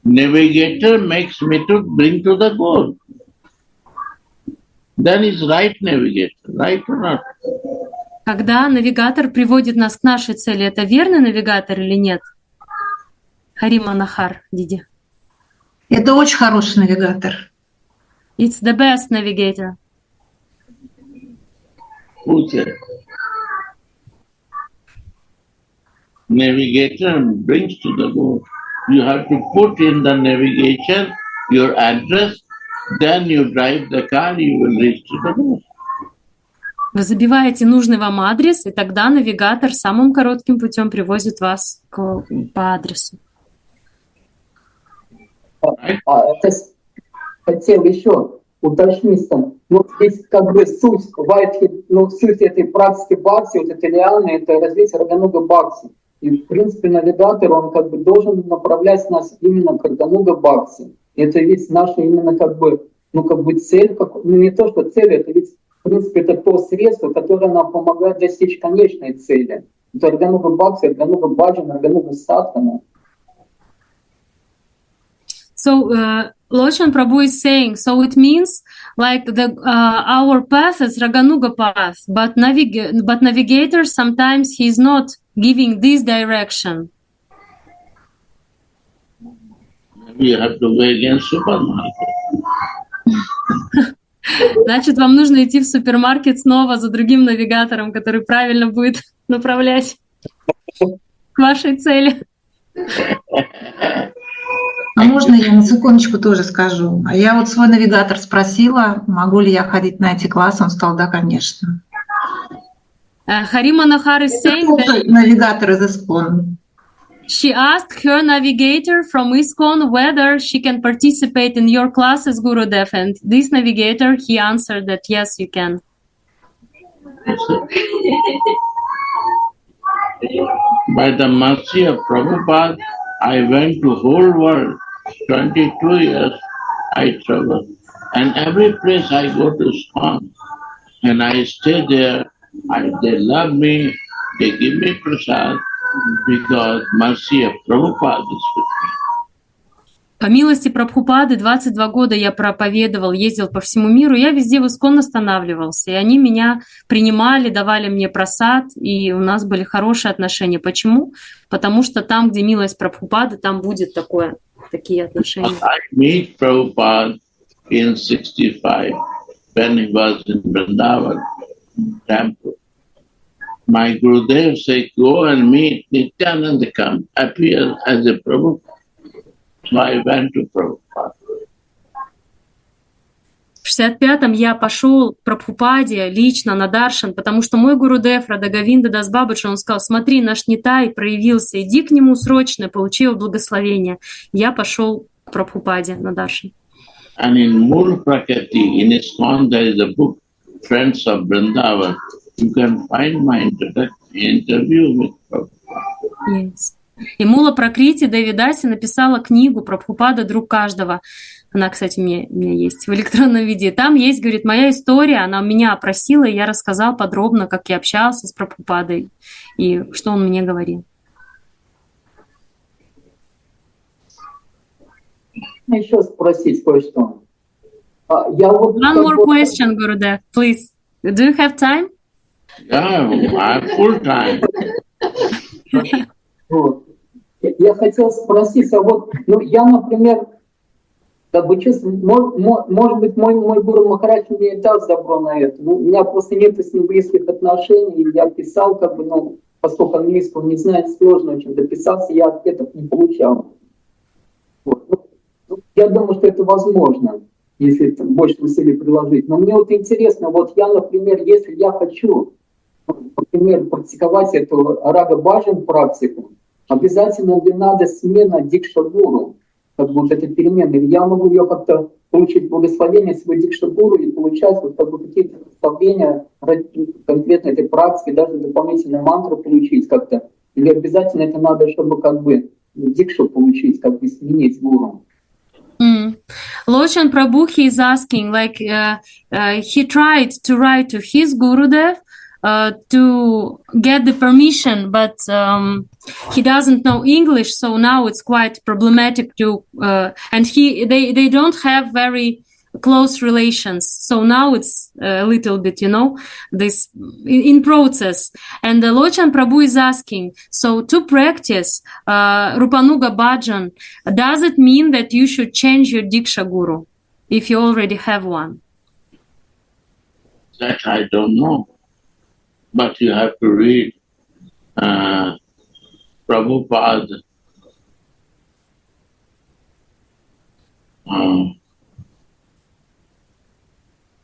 Navigator makes me to bring to the goal. Then is right navigator, right or not? Когда навигатор приводит нас к нашей цели, это верный навигатор или нет? Хари Манахар, Диди. Это очень хороший навигатор. It's the best navigator. Who said? Navigator brings to the goal. You have to put in the navigation your address, then you drive the car, you will reach to the goal. Вы забиваете нужный вам адрес, и тогда навигатор самым коротким путем привозит вас по адресу. Это хотел еще уточнить там. Ну, здесь как бы суть Whitehead, ну, суть этой практики бхакти, вот это реальное, это развитие Рагануга бхакти. И, в принципе, навигатор, он как бы должен направлять нас именно к Рагануга бхакти. И это ведь наша именно как бы цель, ну не то, что цель, это ведь, в принципе, это то средство, которое нам помогает достичь конечной цели. Это Рагануга бхакти, Рагануга баджана, Рагануга садхана. So, Lochan Prabhu is saying, so it means like our path is Raganuga path, but navigator sometimes he is not giving this direction. Maybe you have to go against supermarket. Значит, вам нужно идти в супермаркет снова за другим навигатором, который правильно будет направлять к вашей цели. А можно я на секундочку тоже скажу? А я вот свой навигатор спросила, могу ли я ходить на эти классы, он сказал, да, конечно. Хари Манахар is saying that Навигатор из Искон. she asked her navigator from ISKCON whether she can participate in your classes, Gurudev, and this navigator, he answered that yes, you can. By the mercy of Prabhupada, I went to whole world. 22 years I travel. And every place I go to ISKCON and I stay there, they love me, they give me prasad because mercy of Prabhupada is with me. По милости Прабхупады 22 года я проповедовал, ездил по всему миру, я везде в ISKCON останавливался, и они меня принимали, давали мне просад, и у нас были хорошие отношения. Почему? Потому что там, где милость Прабхупады, там будет такие отношения. I meet Prabhupada in 65 when he was in Vrindavan temple. My Gurudev said, go and meet Nityananda, come, appear as a Prabhupada. So I went to Prabhupada. В 65-м я пошел к Прабхупаде лично на даршан, потому что мой Гурудев, Радha Говинда Дас Бабаджи, он сказал, смотри, наш Нитай проявился, иди к нему срочно, получи его благословение. Я пошел к Прабхупаде на даршан. And in Mool Prakriti, in ISKCON, there is a book, Friends of Vrindavan. You can find my interview with Prabhupada. Yes. И Мула Пракрити Деви Даси написала книгу Прабхупада «Друг каждого». Она, кстати, у меня есть в электронном виде. Там есть, говорит, моя история, она меня опросила, и я рассказал подробно, как я общался с Прабхупадой и что он мне говорил. Еще спросить кое-что. One more question, Gurudev, please. Do you have time? Yeah, I have full time. Вот. Я хотел спросить, я, например, как бы честно, может быть, мой Гуру Махарадж мне и даст добро на это. У меня просто нет с ним близких отношений, и я писал, поскольку английского не знает, сложно очень дописаться, я ответов не получал. Вот. Я думаю, что это возможно, если больше усилий приложить. Но мне интересно, я, например, если я хочу например, практиковать эту Рада Баджан практику, обязательно ли надо смена дикша-гуру, как бы вот эта перемена, или я могу ее как-то получить благословение своего дикша-гуру и получать вот как бы какие-то наставления конкретно этой практики, даже дополнительные мантры получить как-то, или обязательно это надо, чтобы как бы дикшу получить, как бы сменить гуру. Lochan Prabhu, he is asking, like, he tried to write to his Gurudev to get the permission, but he doesn't know English, so now it's quite problematic to, and they don't have very close relations. So now it's a little bit, this in process. And Lochan Prabhu is asking, so to practice Rupanuga Bhajan, does it mean that you should change your Diksha Guru if you already have one? That I don't know. But you have to read Prabhupada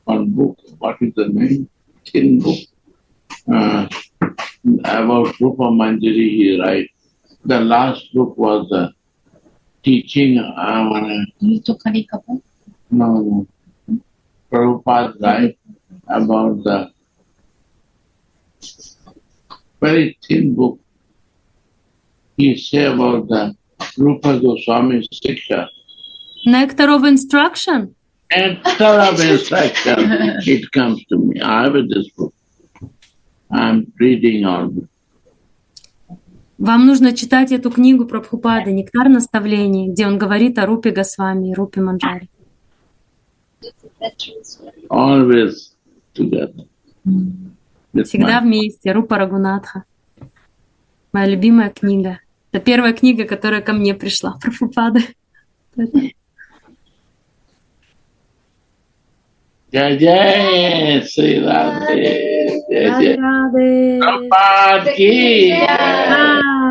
one book, what is the name? Thin book. About Rupa Manjari he writes. The last book was the teaching Utkalika. no Prabhupada write about the very thin book. He say about the Rupa Goswami Siksha. Nectar of instruction. Nectar of instruction. It comes to me. I have this book. I'm reading all this. Вам нужно читать эту книгу Прабхупады «Нектар наставлений», где он говорит о Рупе Госвами и Рупе Манджари. Always together. Всегда вместе. Рупа Рагунатха. Моя любимая книга. Это первая книга, которая ко мне пришла. Прабхупады. Jai Jai Sri Radhe. Jai Jai. Radhe. Prabhupada ki jai.